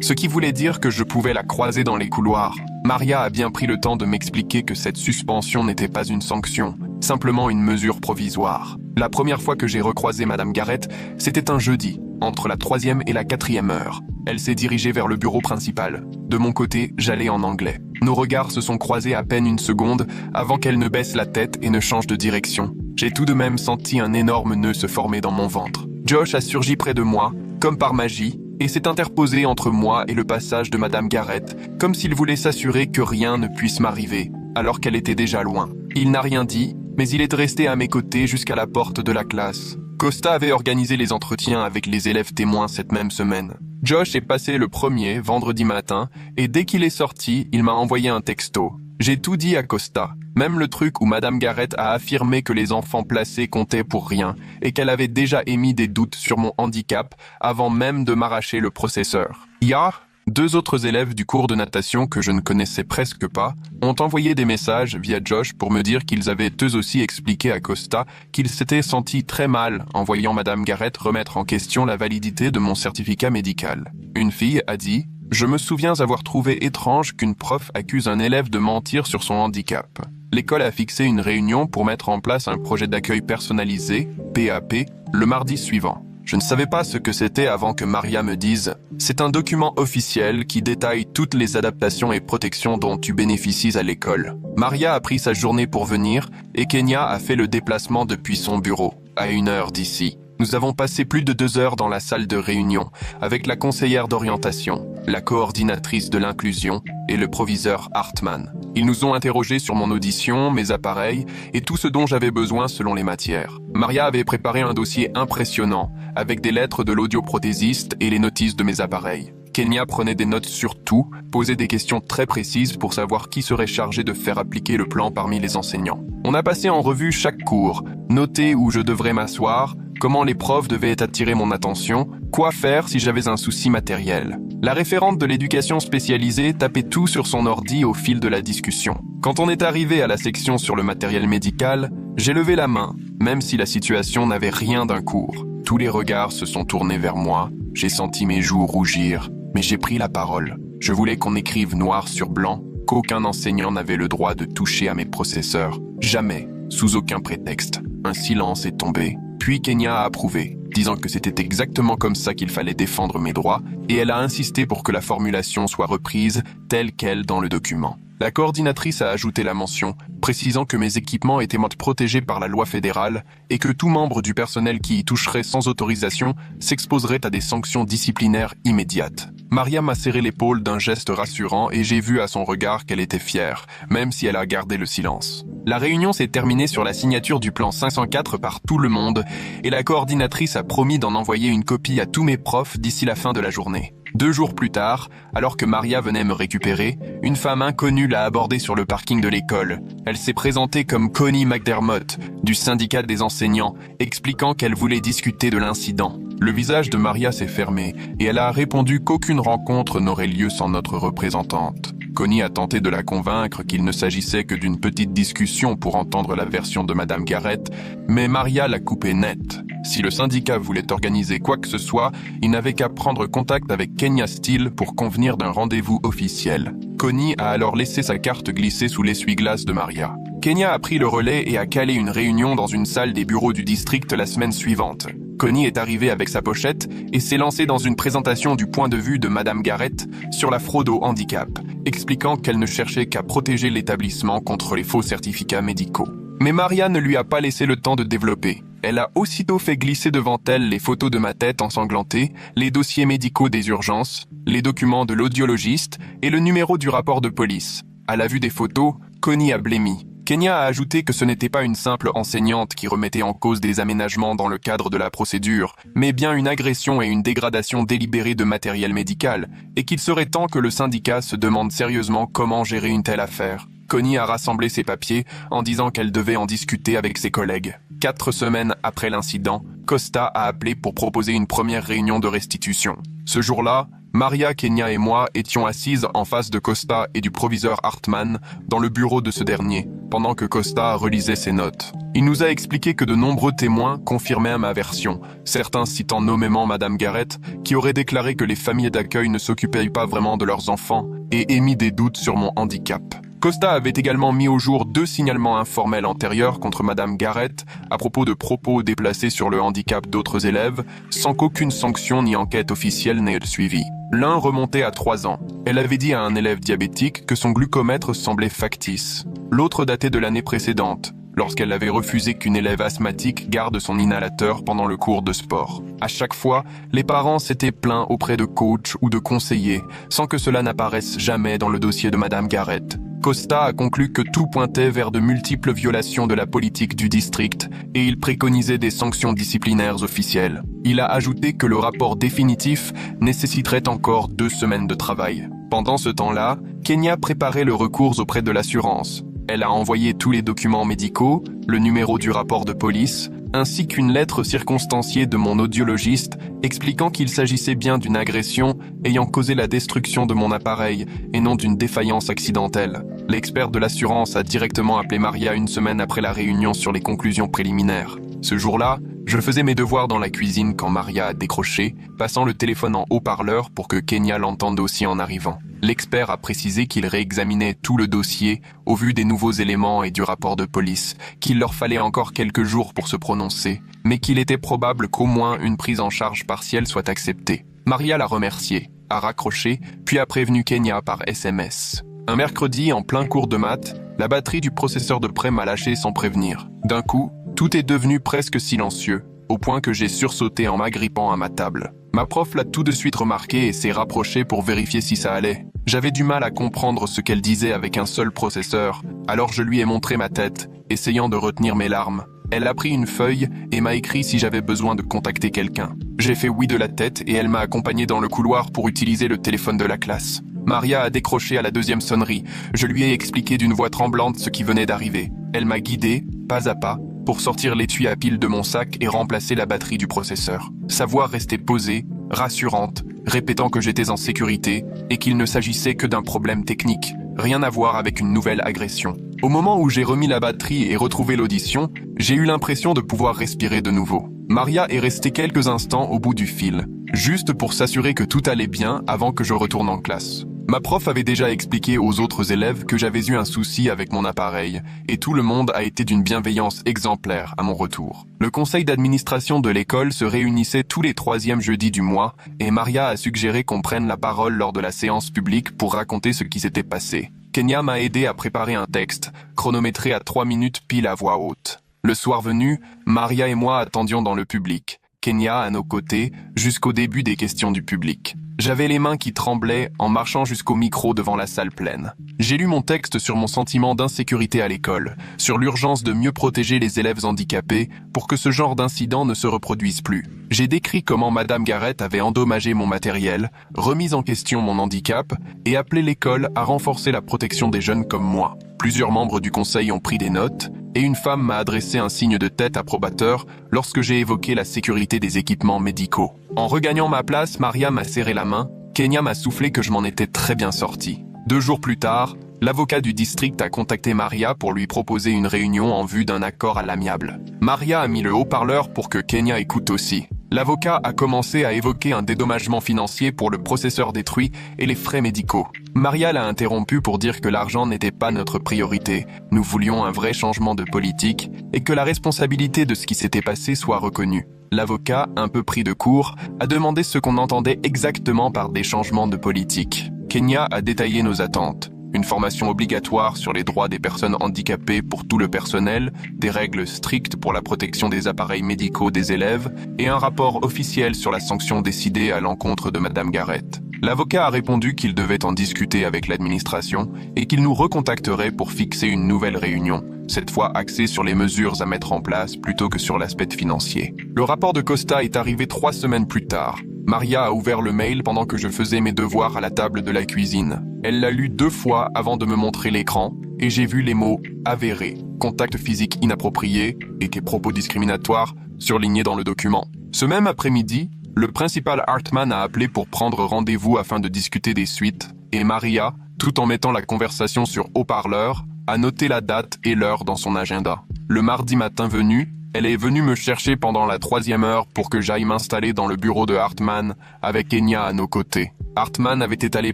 A: ce qui voulait dire que je pouvais la croiser dans les couloirs. Maria a bien pris le temps de m'expliquer que cette suspension n'était pas une sanction, simplement une mesure provisoire. La première fois que j'ai recroisé Madame Garrett, c'était un jeudi, entre la 3e et la 4e heure. Elle s'est dirigée vers le bureau principal. De mon côté, j'allais en anglais. Nos regards se sont croisés à peine une seconde avant qu'elle ne baisse la tête et ne change de direction. J'ai tout de même senti un énorme nœud se former dans mon ventre. Josh a surgi près de moi, comme par magie, et s'est interposé entre moi et le passage de Madame Garrett, comme s'il voulait s'assurer que rien ne puisse m'arriver, alors qu'elle était déjà loin. Il n'a rien dit, mais il est resté à mes côtés jusqu'à la porte de la classe. Costa avait organisé les entretiens avec les élèves témoins cette même semaine. Josh est passé le premier, vendredi matin, et dès qu'il est sorti, il m'a envoyé un texto. J'ai tout dit à Costa, même le truc où Madame Garrett a affirmé que les enfants placés comptaient pour rien et qu'elle avait déjà émis des doutes sur mon handicap avant même de m'arracher le processeur. Hier, 2 autres élèves du cours de natation que je ne connaissais presque pas ont envoyé des messages via Josh pour me dire qu'ils avaient eux aussi expliqué à Costa qu'ils s'étaient sentis très mal en voyant Madame Garrett remettre en question la validité de mon certificat médical. Une fille a dit « Je me souviens avoir trouvé étrange qu'une prof accuse un élève de mentir sur son handicap. L'école a fixé une réunion pour mettre en place un projet d'accueil personnalisé, PAP, le mardi suivant. Je ne savais pas ce que c'était avant que Maria me dise « C'est un document officiel qui détaille toutes les adaptations et protections dont tu bénéficies à l'école. » Maria a pris sa journée pour venir et Kenya a fait le déplacement depuis son bureau, à 1 heure d'ici. Nous avons passé plus de 2 heures dans la salle de réunion avec la conseillère d'orientation, la coordinatrice de l'inclusion et le proviseur Hartmann. Ils nous ont interrogés sur mon audition, mes appareils et tout ce dont j'avais besoin selon les matières. Maria avait préparé un dossier impressionnant avec des lettres de l'audioprothésiste et les notices de mes appareils. Kenya prenait des notes sur tout, posait des questions très précises pour savoir qui serait chargé de faire appliquer le plan parmi les enseignants. On a passé en revue chaque cours, noté où je devrais m'asseoir, comment les profs devaient attirer mon attention, quoi faire si j'avais un souci matériel. La référente de l'éducation spécialisée tapait tout sur son ordi au fil de la discussion. Quand on est arrivé à la section sur le matériel médical, j'ai levé la main, même si la situation n'avait rien d'un cours. Tous les regards se sont tournés vers moi, j'ai senti mes joues rougir, mais j'ai pris la parole. Je voulais qu'on écrive noir sur blanc qu'aucun enseignant n'avait le droit de toucher à mes processeurs. Jamais, sous aucun prétexte. Un silence est tombé. Puis Kenya a approuvé, disant que c'était exactement comme ça qu'il fallait défendre mes droits, et elle a insisté pour que la formulation soit reprise telle quelle dans le document. La coordinatrice a ajouté la mention, précisant que mes équipements étaient protégés par la loi fédérale et que tout membre du personnel qui y toucherait sans autorisation s'exposerait à des sanctions disciplinaires immédiates. Maria m'a serré l'épaule d'un geste rassurant et j'ai vu à son regard qu'elle était fière, même si elle a gardé le silence. La réunion s'est terminée sur la signature du plan 504 par tout le monde et la coordinatrice a promis d'en envoyer une copie à tous mes profs d'ici la fin de la journée. 2 jours plus tard, alors que Maria venait me récupérer, une femme inconnue l'a abordée sur le parking de l'école. Elle s'est présentée comme Connie McDermott, du syndicat des enseignants, expliquant qu'elle voulait discuter de l'incident. Le visage de Maria s'est fermé et elle a répondu qu'aucune rencontre n'aurait lieu sans notre représentante. Connie a tenté de la convaincre qu'il ne s'agissait que d'une petite discussion pour entendre la version de Madame Garrett, mais Maria l'a coupé net. Si le syndicat voulait organiser quoi que ce soit, il n'avait qu'à prendre contact avec Kenya Steele pour convenir d'un rendez-vous officiel. Connie a alors laissé sa carte glisser sous l'essuie-glace de Maria. Kenya a pris le relais et a calé une réunion dans une salle des bureaux du district la semaine suivante. Connie est arrivée avec sa pochette et s'est lancée dans une présentation du point de vue de Madame Garrett sur la fraude au handicap, expliquant qu'elle ne cherchait qu'à protéger l'établissement contre les faux certificats médicaux. Mais Maria ne lui a pas laissé le temps de développer. Elle a aussitôt fait glisser devant elle les photos de ma tête ensanglantée, les dossiers médicaux des urgences, les documents de l'audiologiste et le numéro du rapport de police. À la vue des photos, Connie a blêmi. Kenya a ajouté que ce n'était pas une simple enseignante qui remettait en cause des aménagements dans le cadre de la procédure, mais bien une agression et une dégradation délibérée de matériel médical, et qu'il serait temps que le syndicat se demande sérieusement comment gérer une telle affaire. Connie a rassemblé ses papiers en disant qu'elle devait en discuter avec ses collègues. 4 semaines après l'incident, Costa a appelé pour proposer une première réunion de restitution. Ce jour-là, Maria, Kenya et moi étions assises en face de Costa et du proviseur Hartmann dans le bureau de ce dernier, pendant que Costa relisait ses notes. Il nous a expliqué que de nombreux témoins confirmaient ma version, certains citant nommément Madame Garrett, qui aurait déclaré que les familles d'accueil ne s'occupaient pas vraiment de leurs enfants et émis des doutes sur mon handicap. Costa avait également mis au jour 2 signalements informels antérieurs contre Madame Garrett à propos de propos déplacés sur le handicap d'autres élèves, sans qu'aucune sanction ni enquête officielle n'ait suivi. L'un remontait à 3 ans. Elle avait dit à un élève diabétique que son glucomètre semblait factice. L'autre datait de l'année précédente, lorsqu'elle avait refusé qu'une élève asthmatique garde son inhalateur pendant le cours de sport. À chaque fois, les parents s'étaient plaints auprès de coachs ou de conseillers, sans que cela n'apparaisse jamais dans le dossier de Madame Garrett. Costa a conclu que tout pointait vers de multiples violations de la politique du district et il préconisait des sanctions disciplinaires officielles. Il a ajouté que le rapport définitif nécessiterait encore 2 semaines de travail. Pendant ce temps-là, Kenya préparait le recours auprès de l'assurance. Elle a envoyé tous les documents médicaux, le numéro du rapport de police, ainsi qu'une lettre circonstanciée de mon audiologiste expliquant qu'il s'agissait bien d'une agression ayant causé la destruction de mon appareil et non d'une défaillance accidentelle. L'expert de l'assurance a directement appelé Maria 1 semaine après la réunion sur les conclusions préliminaires. Ce jour-là, je faisais mes devoirs dans la cuisine quand Maria a décroché, passant le téléphone en haut-parleur pour que Kenya l'entende aussi en arrivant. L'expert a précisé qu'il réexaminait tout le dossier au vu des nouveaux éléments et du rapport de police, qu'il leur fallait encore quelques jours pour se prononcer, mais qu'il était probable qu'au moins une prise en charge partielle soit acceptée. Maria l'a remercié, a raccroché, puis a prévenu Kenya par SMS. Un mercredi, en plein cours de maths, la batterie du processeur de près m'a lâché sans prévenir. D'un coup, tout est devenu presque silencieux, au point que j'ai sursauté en m'agrippant à ma table. Ma prof l'a tout de suite remarqué et s'est rapprochée pour vérifier si ça allait. J'avais du mal à comprendre ce qu'elle disait avec un seul processeur, alors je lui ai montré ma tête, essayant de retenir mes larmes. Elle a pris une feuille et m'a écrit si j'avais besoin de contacter quelqu'un. J'ai fait oui de la tête et elle m'a accompagné dans le couloir pour utiliser le téléphone de la classe. Maria a décroché à la 2e sonnerie. Je lui ai expliqué d'une voix tremblante ce qui venait d'arriver. Elle m'a guidé, pas à pas, pour sortir l'étui à pile de mon sac et remplacer la batterie du processeur. Sa voix restait posée, rassurante, répétant que j'étais en sécurité et qu'il ne s'agissait que d'un problème technique, rien à voir avec une nouvelle agression. Au moment où j'ai remis la batterie et retrouvé l'audition, j'ai eu l'impression de pouvoir respirer de nouveau. Maria est restée quelques instants au bout du fil, juste pour s'assurer que tout allait bien avant que je retourne en classe. Ma prof avait déjà expliqué aux autres élèves que j'avais eu un souci avec mon appareil, et tout le monde a été d'une bienveillance exemplaire à mon retour. Le conseil d'administration de l'école se réunissait tous les 3e jeudis du mois, et Maria a suggéré qu'on prenne la parole lors de la séance publique pour raconter ce qui s'était passé. Kenya m'a aidé à préparer un texte, chronométré à 3 minutes pile à voix haute. Le soir venu, Maria et moi attendions dans le public. Kenya à nos côtés, jusqu'au début des questions du public. J'avais les mains qui tremblaient en marchant jusqu'au micro devant la salle pleine. J'ai lu mon texte sur mon sentiment d'insécurité à l'école, sur l'urgence de mieux protéger les élèves handicapés pour que ce genre d'incident ne se reproduise plus. J'ai décrit comment Madame Garrett avait endommagé mon matériel, remis en question mon handicap et appelé l'école à renforcer la protection des jeunes comme moi. Plusieurs membres du conseil ont pris des notes et une femme m'a adressé un signe de tête approbateur lorsque j'ai évoqué la sécurité des équipements médicaux. En regagnant ma place, Maria m'a serré la main, Kenya m'a soufflé que je m'en étais très bien sorti. 2 jours plus tard, l'avocat du district a contacté Maria pour lui proposer une réunion en vue d'un accord à l'amiable. Maria a mis le haut-parleur pour que Kenya écoute aussi. L'avocat a commencé à évoquer un dédommagement financier pour le processeur détruit et les frais médicaux. Maria l'a interrompu pour dire que l'argent n'était pas notre priorité. Nous voulions un vrai changement de politique et que la responsabilité de ce qui s'était passé soit reconnue. L'avocat, un peu pris de court, a demandé ce qu'on entendait exactement par des changements de politique. Kenya a détaillé nos attentes. Une formation obligatoire sur les droits des personnes handicapées pour tout le personnel, des règles strictes pour la protection des appareils médicaux des élèves et un rapport officiel sur la sanction décidée à l'encontre de Madame Garrett. L'avocat a répondu qu'il devait en discuter avec l'administration et qu'il nous recontacterait pour fixer une nouvelle réunion, cette fois axé sur les mesures à mettre en place plutôt que sur l'aspect financier. Le rapport de Costa est arrivé 3 semaines plus tard. Maria a ouvert le mail pendant que je faisais mes devoirs à la table de la cuisine. Elle l'a lu 2 fois avant de me montrer l'écran, et j'ai vu les mots « avéré », « contact physique inapproprié » et « propos discriminatoires » surlignés dans le document. Ce même après-midi, le principal Hartman a appelé pour prendre rendez-vous afin de discuter des suites, et Maria, tout en mettant la conversation sur haut-parleur, a noté la date et l'heure dans son agenda. Le mardi matin venu, elle est venue me chercher pendant la 3e heure pour que j'aille m'installer dans le bureau de Hartman avec Kenya à nos côtés. Hartman avait étalé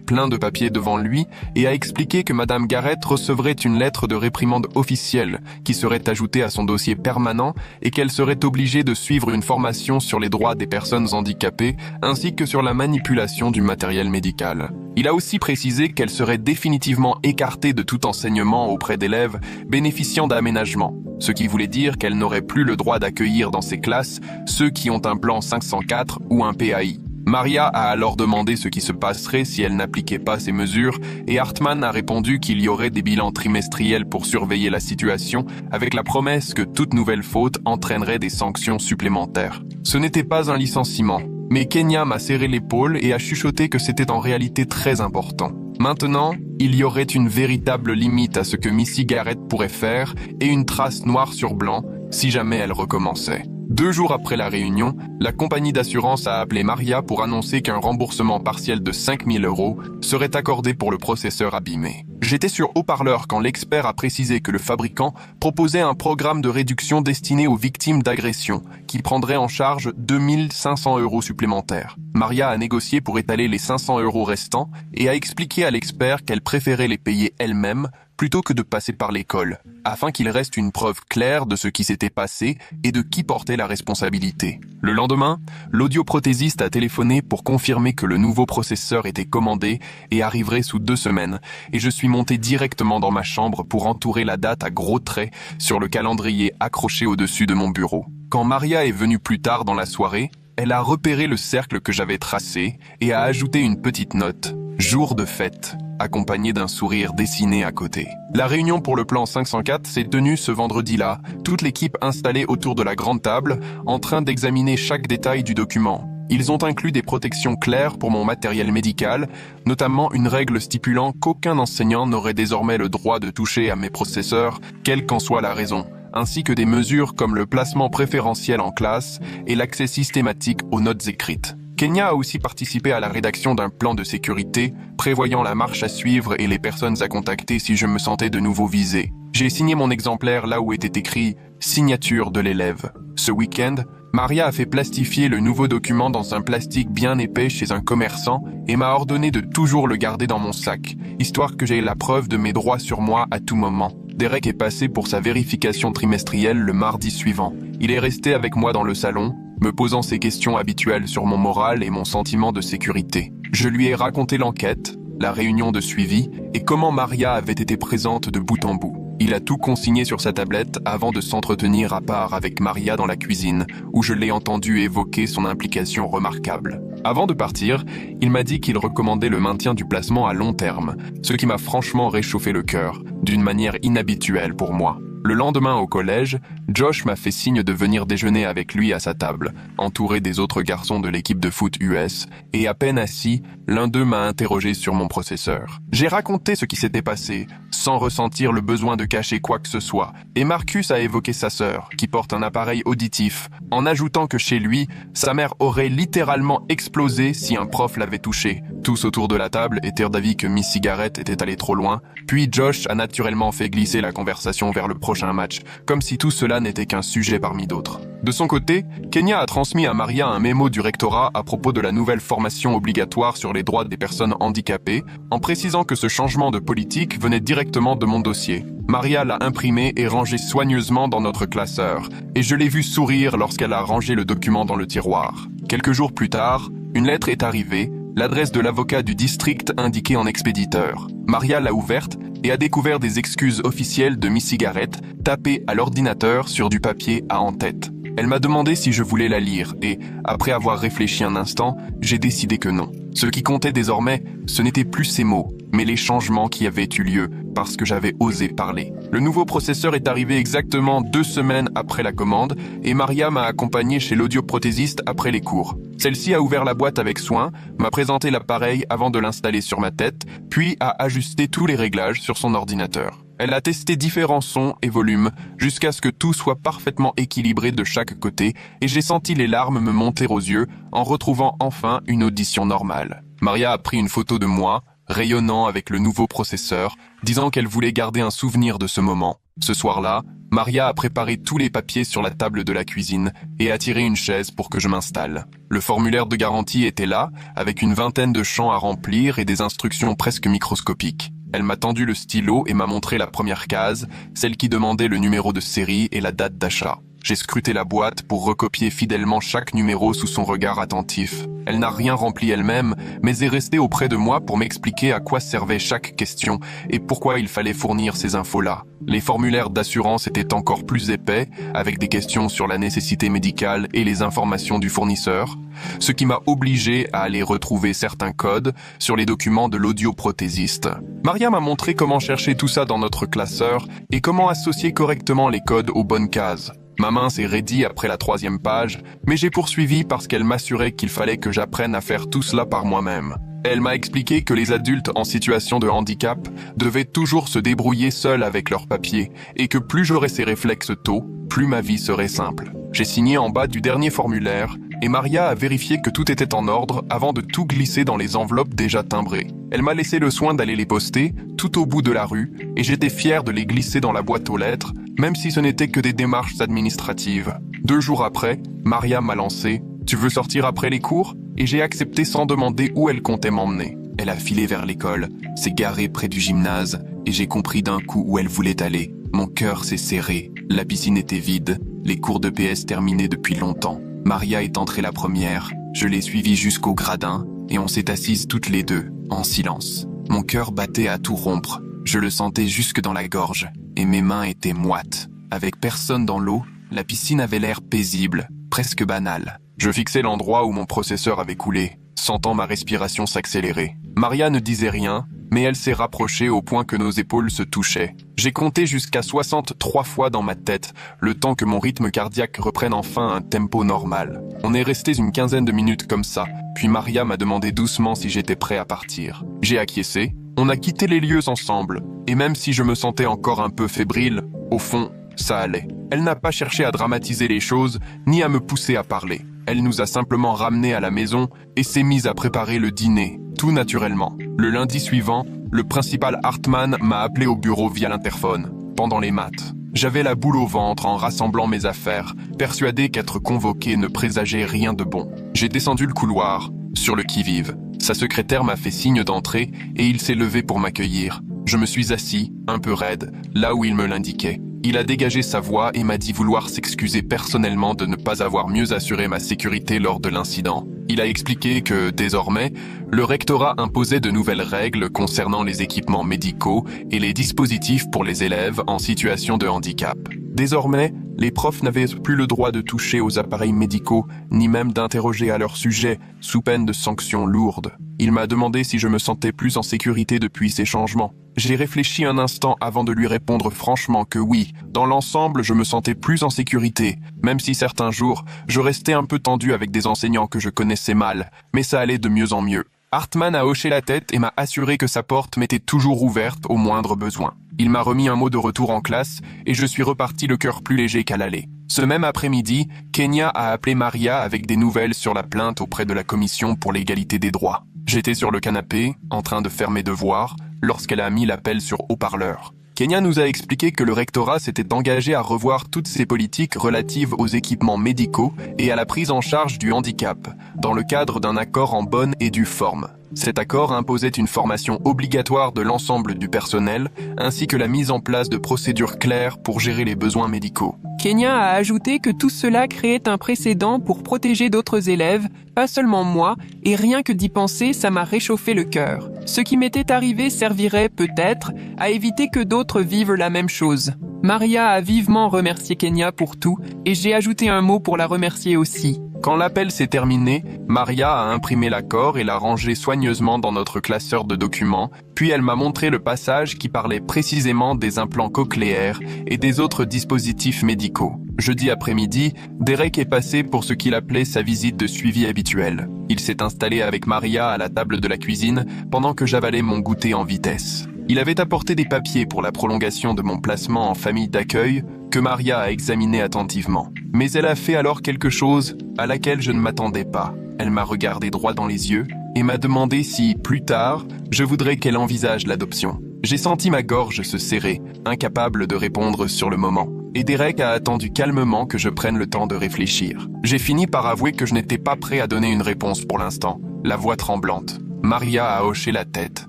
A: plein de papiers devant lui et a expliqué que Madame Garrett recevrait une lettre de réprimande officielle qui serait ajoutée à son dossier permanent et qu'elle serait obligée de suivre une formation sur les droits des personnes handicapées ainsi que sur la manipulation du matériel médical. Il a aussi précisé qu'elle serait définitivement écartée de tout enseignement auprès d'élèves bénéficiant d'aménagement, ce qui voulait dire qu'elle n'aurait plus le droit d'accueillir dans ses classes ceux qui ont un plan 504 ou un PAI. Maria a alors demandé ce qui se passerait si elle n'appliquait pas ces mesures et Hartman a répondu qu'il y aurait des bilans trimestriels pour surveiller la situation avec la promesse que toute nouvelle faute entraînerait des sanctions supplémentaires. Ce n'était pas un licenciement, mais Kenya m'a serré l'épaule et a chuchoté que c'était en réalité très important. Maintenant, il y aurait une véritable limite à ce que Missy Garrett pourrait faire et une trace noire sur blanc si jamais elle recommençait. 2 jours après la réunion, la compagnie d'assurance a appelé Maria pour annoncer qu'un remboursement partiel de 5 000 € serait accordé pour le processeur abîmé. J'étais sur haut-parleur quand l'expert a précisé que le fabricant proposait un programme de réduction destiné aux victimes d'agression qui prendrait en charge 2 500 € supplémentaires. Maria a négocié pour étaler les 500 € restants et a expliqué à l'expert qu'elle préférait les payer elle-même plutôt que de passer par l'école, afin qu'il reste une preuve claire de ce qui s'était passé et de qui portait la responsabilité. Le lendemain, l'audioprothésiste a téléphoné pour confirmer que le nouveau processeur était commandé et arriverait sous 2 semaines, et je suis monté directement dans ma chambre pour entourer la date à gros traits sur le calendrier accroché au-dessus de mon bureau. Quand Maria est venue plus tard dans la soirée, elle a repéré le cercle que j'avais tracé et a ajouté une petite note « Jour de fête », accompagné d'un sourire dessiné à côté. La réunion pour le plan 504 s'est tenue ce vendredi-là, toute l'équipe installée autour de la grande table, en train d'examiner chaque détail du document. Ils ont inclus des protections claires pour mon matériel médical, notamment une règle stipulant qu'aucun enseignant n'aurait désormais le droit de toucher à mes processeurs, quelle qu'en soit la raison, ainsi que des mesures comme le placement préférentiel en classe et l'accès systématique aux notes écrites. Kenya a aussi participé à la rédaction d'un plan de sécurité, prévoyant la marche à suivre et les personnes à contacter si je me sentais de nouveau visé. J'ai signé mon exemplaire là où était écrit « Signature de l'élève ». Ce week-end, Maria a fait plastifier le nouveau document dans un plastique bien épais chez un commerçant et m'a ordonné de toujours le garder dans mon sac, histoire que j'aie la preuve de mes droits sur moi à tout moment. Derek est passé pour sa vérification trimestrielle le mardi suivant. Il est resté avec moi dans le salon, me posant ses questions habituelles sur mon moral et mon sentiment de sécurité. Je lui ai raconté l'enquête, la réunion de suivi et comment Maria avait été présente de bout en bout. Il a tout consigné sur sa tablette avant de s'entretenir à part avec Maria dans la cuisine, où je l'ai entendu évoquer son implication remarquable. Avant de partir, il m'a dit qu'il recommandait le maintien du placement à long terme, ce qui m'a franchement réchauffé le cœur, d'une manière inhabituelle pour moi. Le lendemain au collège, Josh m'a fait signe de venir déjeuner avec lui à sa table, entouré des autres garçons de l'équipe de foot US, et à peine assis, l'un d'eux m'a interrogé sur mon processeur. J'ai raconté ce qui s'était passé, sans ressentir le besoin de cacher quoi que ce soit, et Marcus a évoqué sa sœur, qui porte un appareil auditif, en ajoutant que chez lui, sa mère aurait littéralement explosé si un prof l'avait touché. Tous autour de la table étaient d'avis que Missy Garrett était allée trop loin, puis Josh a naturellement fait glisser la conversation vers le prochain match, comme si tout cela n'était qu'un sujet parmi d'autres. De son côté, Kenya a transmis à Maria un mémo du rectorat à propos de la nouvelle formation obligatoire sur les droits des personnes handicapées, en précisant que ce changement de politique venait directement de mon dossier. Maria l'a imprimé et rangé soigneusement dans notre classeur, et je l'ai vue sourire lorsqu'elle a rangé le document dans le tiroir. Quelques jours plus tard, une lettre est arrivée, l'adresse de l'avocat du district indiquée en expéditeur. Maria l'a ouverte et a découvert des excuses officielles de Missy Garrett tapées à l'ordinateur sur du papier à en-tête. Elle m'a demandé si je voulais la lire et, après avoir réfléchi un instant, j'ai décidé que non. Ce qui comptait désormais, ce n'étaient plus ces mots, mais les changements qui avaient eu lieu parce que j'avais osé parler. Le nouveau processeur est arrivé exactement 2 semaines après la commande et Maria m'a accompagné chez l'audioprothésiste après les cours. Celle-ci a ouvert la boîte avec soin, m'a présenté l'appareil avant de l'installer sur ma tête, puis a ajusté tous les réglages sur son ordinateur. Elle a testé différents sons et volumes jusqu'à ce que tout soit parfaitement équilibré de chaque côté et j'ai senti les larmes me monter aux yeux en retrouvant enfin une audition normale. Maria a pris une photo de moi, rayonnant avec le nouveau processeur, disant qu'elle voulait garder un souvenir de ce moment. Ce soir-là, Maria a préparé tous les papiers sur la table de la cuisine et a tiré une chaise pour que je m'installe. Le formulaire de garantie était là, avec une vingtaine de champs à remplir et des instructions presque microscopiques. Elle m'a tendu le stylo et m'a montré la première case, celle qui demandait le numéro de série et la date d'achat. J'ai scruté la boîte pour recopier fidèlement chaque numéro sous son regard attentif. Elle n'a rien rempli elle-même, mais est restée auprès de moi pour m'expliquer à quoi servait chaque question et pourquoi il fallait fournir ces infos-là. Les formulaires d'assurance étaient encore plus épais, avec des questions sur la nécessité médicale et les informations du fournisseur, ce qui m'a obligé à aller retrouver certains codes sur les documents de l'audioprothésiste. Maria m'a montré comment chercher tout ça dans notre classeur et comment associer correctement les codes aux bonnes cases. Ma main s'est raidie après la 3e page, mais j'ai poursuivi parce qu'elle m'assurait qu'il fallait que j'apprenne à faire tout cela par moi-même. Elle m'a expliqué que les adultes en situation de handicap devaient toujours se débrouiller seuls avec leurs papiers et que plus j'aurais ces réflexes tôt, plus ma vie serait simple. J'ai signé en bas du dernier formulaire et Maria a vérifié que tout était en ordre avant de tout glisser dans les enveloppes déjà timbrées. Elle m'a laissé le soin d'aller les poster tout au bout de la rue et j'étais fier de les glisser dans la boîte aux lettres, même si ce n'était que des démarches administratives. 2 jours après, Maria m'a lancé « Tu veux sortir après les cours ?» et j'ai accepté sans demander où elle comptait m'emmener. Elle a filé vers l'école, s'est garée près du gymnase et j'ai compris d'un coup où elle voulait aller. Mon cœur s'est serré, la piscine était vide, les cours de PS terminaient depuis longtemps. Maria est entrée la première, je l'ai suivie jusqu'au gradin et on s'est assises toutes les deux, en silence. Mon cœur battait à tout rompre, je le sentais jusque dans la gorge et mes mains étaient moites. Avec personne dans l'eau, la piscine avait l'air paisible, presque banale. Je fixais l'endroit où mon processeur avait coulé, sentant ma respiration s'accélérer. Maria ne disait rien, mais elle s'est rapprochée au point que nos épaules se touchaient. J'ai compté jusqu'à 63 fois dans ma tête, le temps que mon rythme cardiaque reprenne enfin un tempo normal. On est resté une quinzaine de minutes comme ça, puis Maria m'a demandé doucement si j'étais prêt à partir. J'ai acquiescé, on a quitté les lieux ensemble, et même si je me sentais encore un peu fébrile, au fond, ça allait. Elle n'a pas cherché à dramatiser les choses, ni à me pousser à parler. Elle nous a simplement ramenés à la maison et s'est mise à préparer le dîner, tout naturellement. Le lundi suivant, le principal Hartmann m'a appelé au bureau via l'interphone, pendant les maths. J'avais la boule au ventre en rassemblant mes affaires, persuadé qu'être convoqué ne présageait rien de bon. J'ai descendu le couloir, sur le qui-vive. Sa secrétaire m'a fait signe d'entrer et il s'est levé pour m'accueillir. Je me suis assis, un peu raide, là où il me l'indiquait. Il a dégagé sa voix et m'a dit vouloir s'excuser personnellement de ne pas avoir mieux assuré ma sécurité lors de l'incident. Il a expliqué que, désormais, le rectorat imposait de nouvelles règles concernant les équipements médicaux et les dispositifs pour les élèves en situation de handicap. Désormais, les profs n'avaient plus le droit de toucher aux appareils médicaux, ni même d'interroger à leur sujet, sous peine de sanctions lourdes. Il m'a demandé si je me sentais plus en sécurité depuis ces changements. J'ai réfléchi un instant avant de lui répondre franchement que oui, dans l'ensemble, je me sentais plus en sécurité, même si certains jours, je restais un peu tendu avec des enseignants que je connaissais mal, mais ça allait de mieux en mieux. Hartmann a hoché la tête et m'a assuré que sa porte m'était toujours ouverte au moindre besoin. Il m'a remis un mot de retour en classe et je suis reparti le cœur plus léger qu'à l'aller. Ce même après-midi, Kenya a appelé Maria avec des nouvelles sur la plainte auprès de la Commission pour l'égalité des droits. J'étais sur le canapé, en train de faire mes devoirs, lorsqu'elle a mis l'appel sur haut-parleur. Kenya nous a expliqué que le rectorat s'était engagé à revoir toutes ses politiques relatives aux équipements médicaux et à la prise en charge du handicap, dans le cadre d'un accord en bonne et due forme. Cet accord imposait une formation obligatoire de l'ensemble du personnel, ainsi que la mise en place de procédures claires pour gérer les besoins médicaux.
B: Kenya a ajouté que tout cela créait un précédent pour protéger d'autres élèves, pas seulement moi, et rien que d'y penser, ça m'a réchauffé le cœur. Ce qui m'était arrivé servirait, peut-être, à éviter que d'autres vivent la même chose. Maria a vivement remercié Kenya pour tout, et j'ai ajouté un mot pour la remercier aussi.
A: Quand l'appel s'est terminé, Maria a imprimé l'accord et l'a rangé soigneusement dans notre classeur de documents, puis elle m'a montré le passage qui parlait précisément des implants cochléaires et des autres dispositifs médicaux. Jeudi après-midi, Derek est passé pour ce qu'il appelait sa visite de suivi habituelle. Il s'est installé avec Maria à la table de la cuisine pendant que j'avalais mon goûter en vitesse. Il avait apporté des papiers pour la prolongation de mon placement en famille d'accueil que Maria a examiné attentivement. Mais elle a fait alors quelque chose à laquelle je ne m'attendais pas. Elle m'a regardé droit dans les yeux et m'a demandé si, plus tard, je voudrais qu'elle envisage l'adoption. J'ai senti ma gorge se serrer, incapable de répondre sur le moment. Et Derek a attendu calmement que je prenne le temps de réfléchir. J'ai fini par avouer que je n'étais pas prêt à donner une réponse pour l'instant, la voix tremblante. Maria a hoché la tête,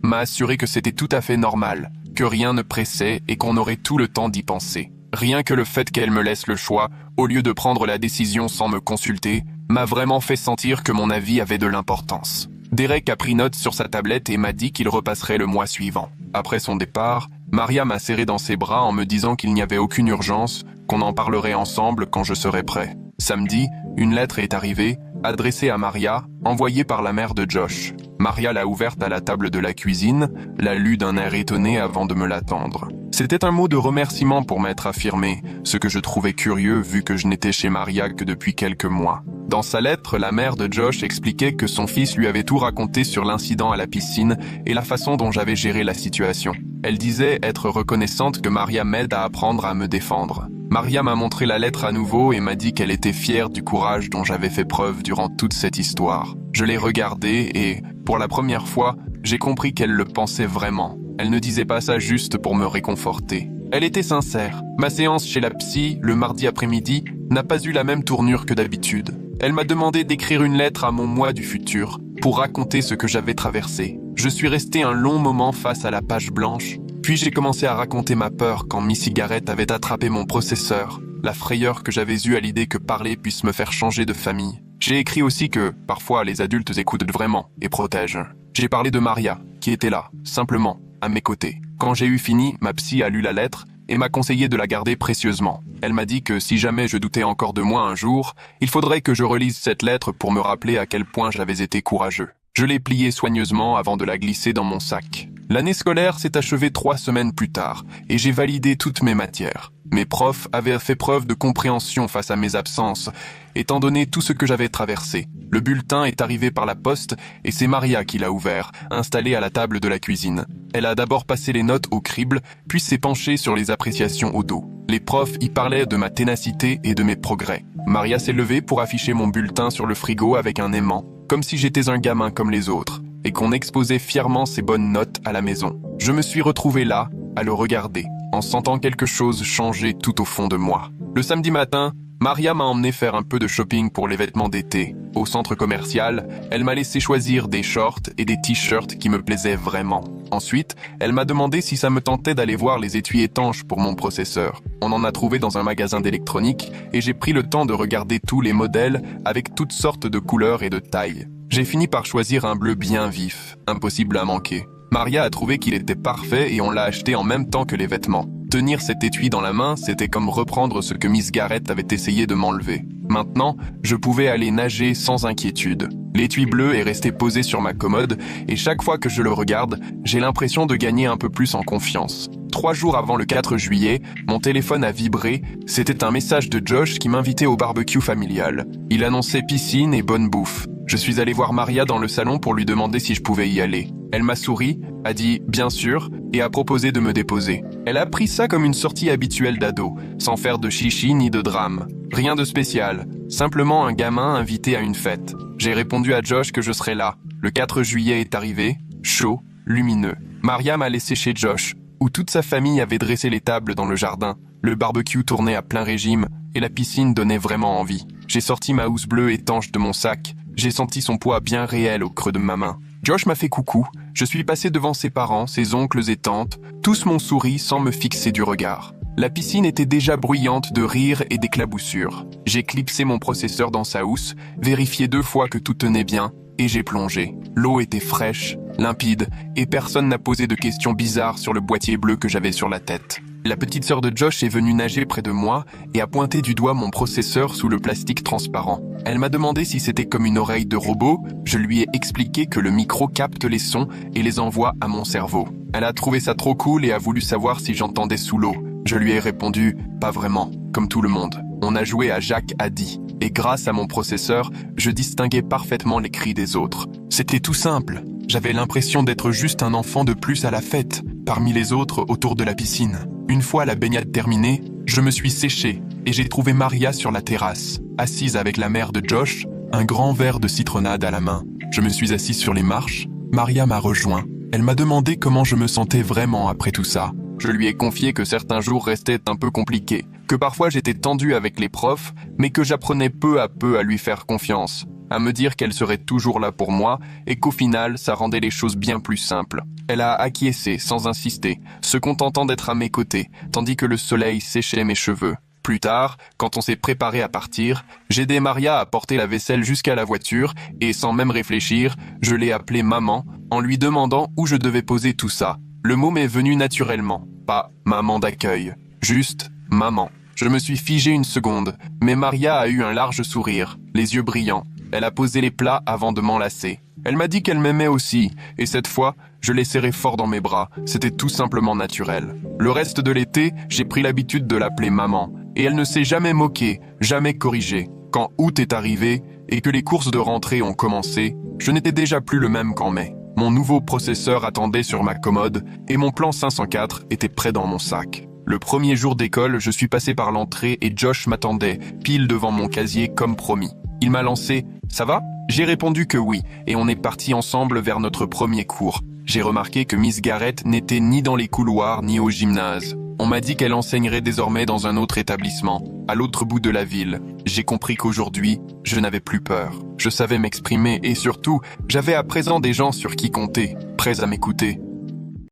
A: m'a assuré que c'était tout à fait normal, que rien ne pressait et qu'on aurait tout le temps d'y penser. Rien que le fait qu'elle me laisse le choix, au lieu de prendre la décision sans me consulter, m'a vraiment fait sentir que mon avis avait de l'importance. Derek a pris note sur sa tablette et m'a dit qu'il repasserait le mois suivant. Après son départ, Maria m'a serré dans ses bras en me disant qu'il n'y avait aucune urgence, qu'on en parlerait ensemble quand je serais prêt. Samedi, une lettre est arrivée, adressée à Maria, envoyée par la mère de Josh. Maria l'a ouverte à la table de la cuisine, l'a lue d'un air étonné avant de me l'attendre. C'était un mot de remerciement pour m'être affirmé, ce que je trouvais curieux vu que je n'étais chez Maria que depuis quelques mois. Dans sa lettre, la mère de Josh expliquait que son fils lui avait tout raconté sur l'incident à la piscine et la façon dont j'avais géré la situation. Elle disait être reconnaissante que Maria m'aide à apprendre à me défendre. Maria m'a montré la lettre à nouveau et m'a dit qu'elle était fière du courage dont j'avais fait preuve durant toute cette histoire. Je l'ai regardée et, pour la première fois, j'ai compris qu'elle le pensait vraiment. Elle ne disait pas ça juste pour me réconforter. Elle était sincère. Ma séance chez la psy, le mardi après-midi, n'a pas eu la même tournure que d'habitude. Elle m'a demandé d'écrire une lettre à mon moi du futur, pour raconter ce que j'avais traversé. Je suis resté un long moment face à la page blanche, puis j'ai commencé à raconter ma peur quand Missy Garrett avait attrapé mon processeur, la frayeur que j'avais eue à l'idée que parler puisse me faire changer de famille. J'ai écrit aussi que, parfois, les adultes écoutent vraiment et protègent. J'ai parlé de Maria, qui était là, simplement, à mes côtés. Quand j'ai eu fini, ma psy a lu la lettre et m'a conseillé de la garder précieusement. Elle m'a dit que si jamais je doutais encore de moi un jour, il faudrait que je relise cette lettre pour me rappeler à quel point j'avais été courageux. Je l'ai pliée soigneusement avant de la glisser dans mon sac. L'année scolaire s'est achevée 3 semaines plus tard et j'ai validé toutes mes matières. Mes profs avaient fait preuve de compréhension face à mes absences, étant donné tout ce que j'avais traversé. Le bulletin est arrivé par la poste et c'est Maria qui l'a ouvert, installée à la table de la cuisine. Elle a d'abord passé les notes au crible, puis s'est penchée sur les appréciations au dos. Les profs y parlaient de ma ténacité et de mes progrès. Maria s'est levée pour afficher mon bulletin sur le frigo avec un aimant, comme si j'étais un gamin comme les autres, et qu'on exposait fièrement ses bonnes notes à la maison. Je me suis retrouvé là, à le regarder, en sentant quelque chose changer tout au fond de moi. Le samedi matin, Maria m'a emmené faire un peu de shopping pour les vêtements d'été. Au centre commercial, elle m'a laissé choisir des shorts et des t-shirts qui me plaisaient vraiment. Ensuite, elle m'a demandé si ça me tentait d'aller voir les étuis étanches pour mon processeur. On en a trouvé dans un magasin d'électronique et j'ai pris le temps de regarder tous les modèles avec toutes sortes de couleurs et de tailles. J'ai fini par choisir un bleu bien vif, impossible à manquer. Maria a trouvé qu'il était parfait et on l'a acheté en même temps que les vêtements. Tenir cet étui dans la main, c'était comme reprendre ce que Miss Garrett avait essayé de m'enlever. Maintenant, je pouvais aller nager sans inquiétude. L'étui bleu est resté posé sur ma commode et chaque fois que je le regarde, j'ai l'impression de gagner un peu plus en confiance. 3 jours avant le 4 juillet, mon téléphone a vibré. C'était un message de Josh qui m'invitait au barbecue familial. Il annonçait piscine et bonne bouffe. Je suis allé voir Maria dans le salon pour lui demander si je pouvais y aller. Elle m'a souri, a dit « bien sûr » et a proposé de me déposer. Elle a pris ça comme une sortie habituelle d'ado, sans faire de chichi ni de drame. Rien de spécial, simplement un gamin invité à une fête. J'ai répondu à Josh que je serais là. Le 4 juillet est arrivé, chaud, lumineux. Maria m'a laissé chez Josh, où toute sa famille avait dressé les tables dans le jardin. Le barbecue tournait à plein régime et la piscine donnait vraiment envie. J'ai sorti ma housse bleue étanche de mon sac. J'ai senti son poids bien réel au creux de ma main. Josh m'a fait coucou. Je suis passé devant ses parents, ses oncles et tantes. Tous m'ont souri sans me fixer du regard. La piscine était déjà bruyante de rires et d'éclaboussures. J'ai clipsé mon processeur dans sa housse, vérifié 2 fois que tout tenait bien, et j'ai plongé. L'eau était fraîche, limpide, et personne n'a posé de questions bizarres sur le boîtier bleu que j'avais sur la tête. La petite sœur de Josh est venue nager près de moi et a pointé du doigt mon processeur sous le plastique transparent. Elle m'a demandé si c'était comme une oreille de robot. Je lui ai expliqué que le micro capte les sons et les envoie à mon cerveau. Elle a trouvé ça trop cool et a voulu savoir si j'entendais sous l'eau. Je lui ai répondu « pas vraiment, comme tout le monde ». On a joué à Jacques a dit, et grâce à mon processeur, je distinguais parfaitement les cris des autres. C'était tout simple. J'avais l'impression d'être juste un enfant de plus à la fête, parmi les autres autour de la piscine. Une fois la baignade terminée, je me suis séché et j'ai trouvé Maria sur la terrasse, assise avec la mère de Josh, un grand verre de citronnade à la main. Je me suis assis sur les marches. Maria m'a rejoint. Elle m'a demandé comment je me sentais vraiment après tout ça. Je lui ai confié que certains jours restaient un peu compliqués, que parfois j'étais tendu avec les profs, mais que j'apprenais peu à peu à lui faire confiance, à me dire qu'elle serait toujours là pour moi et qu'au final, ça rendait les choses bien plus simples. Elle a acquiescé sans insister, se contentant d'être à mes côtés, tandis que le soleil séchait mes cheveux. Plus tard, quand on s'est préparé à partir, j'ai aidé Maria à porter la vaisselle jusqu'à la voiture et sans même réfléchir, je l'ai appelée maman en lui demandant où je devais poser tout ça. Le mot m'est venu naturellement, pas maman d'accueil, juste maman. Je me suis figé une seconde, mais Maria a eu un large sourire, les yeux brillants. Elle a posé les plats avant de m'enlacer. Elle m'a dit qu'elle m'aimait aussi, et cette fois, je l'ai serrée fort dans mes bras. C'était tout simplement naturel. Le reste de l'été, j'ai pris l'habitude de l'appeler maman, et elle ne s'est jamais moquée, jamais corrigée. Quand août est arrivé, et que les courses de rentrée ont commencé, je n'étais déjà plus le même qu'en mai. Mon nouveau processeur attendait sur ma commode, et mon plan 504 était prêt dans mon sac. Le premier jour d'école, je suis passé par l'entrée et Josh m'attendait, pile devant mon casier comme promis. Il m'a lancé « Ça va ?» J'ai répondu que oui, et on est partis ensemble vers notre premier cours. J'ai remarqué que Miss Garrett n'était ni dans les couloirs ni au gymnase. On m'a dit qu'elle enseignerait désormais dans un autre établissement, à l'autre bout de la ville. J'ai compris qu'aujourd'hui, je n'avais plus peur. Je savais m'exprimer et surtout, j'avais à présent des gens sur qui compter, prêts à m'écouter.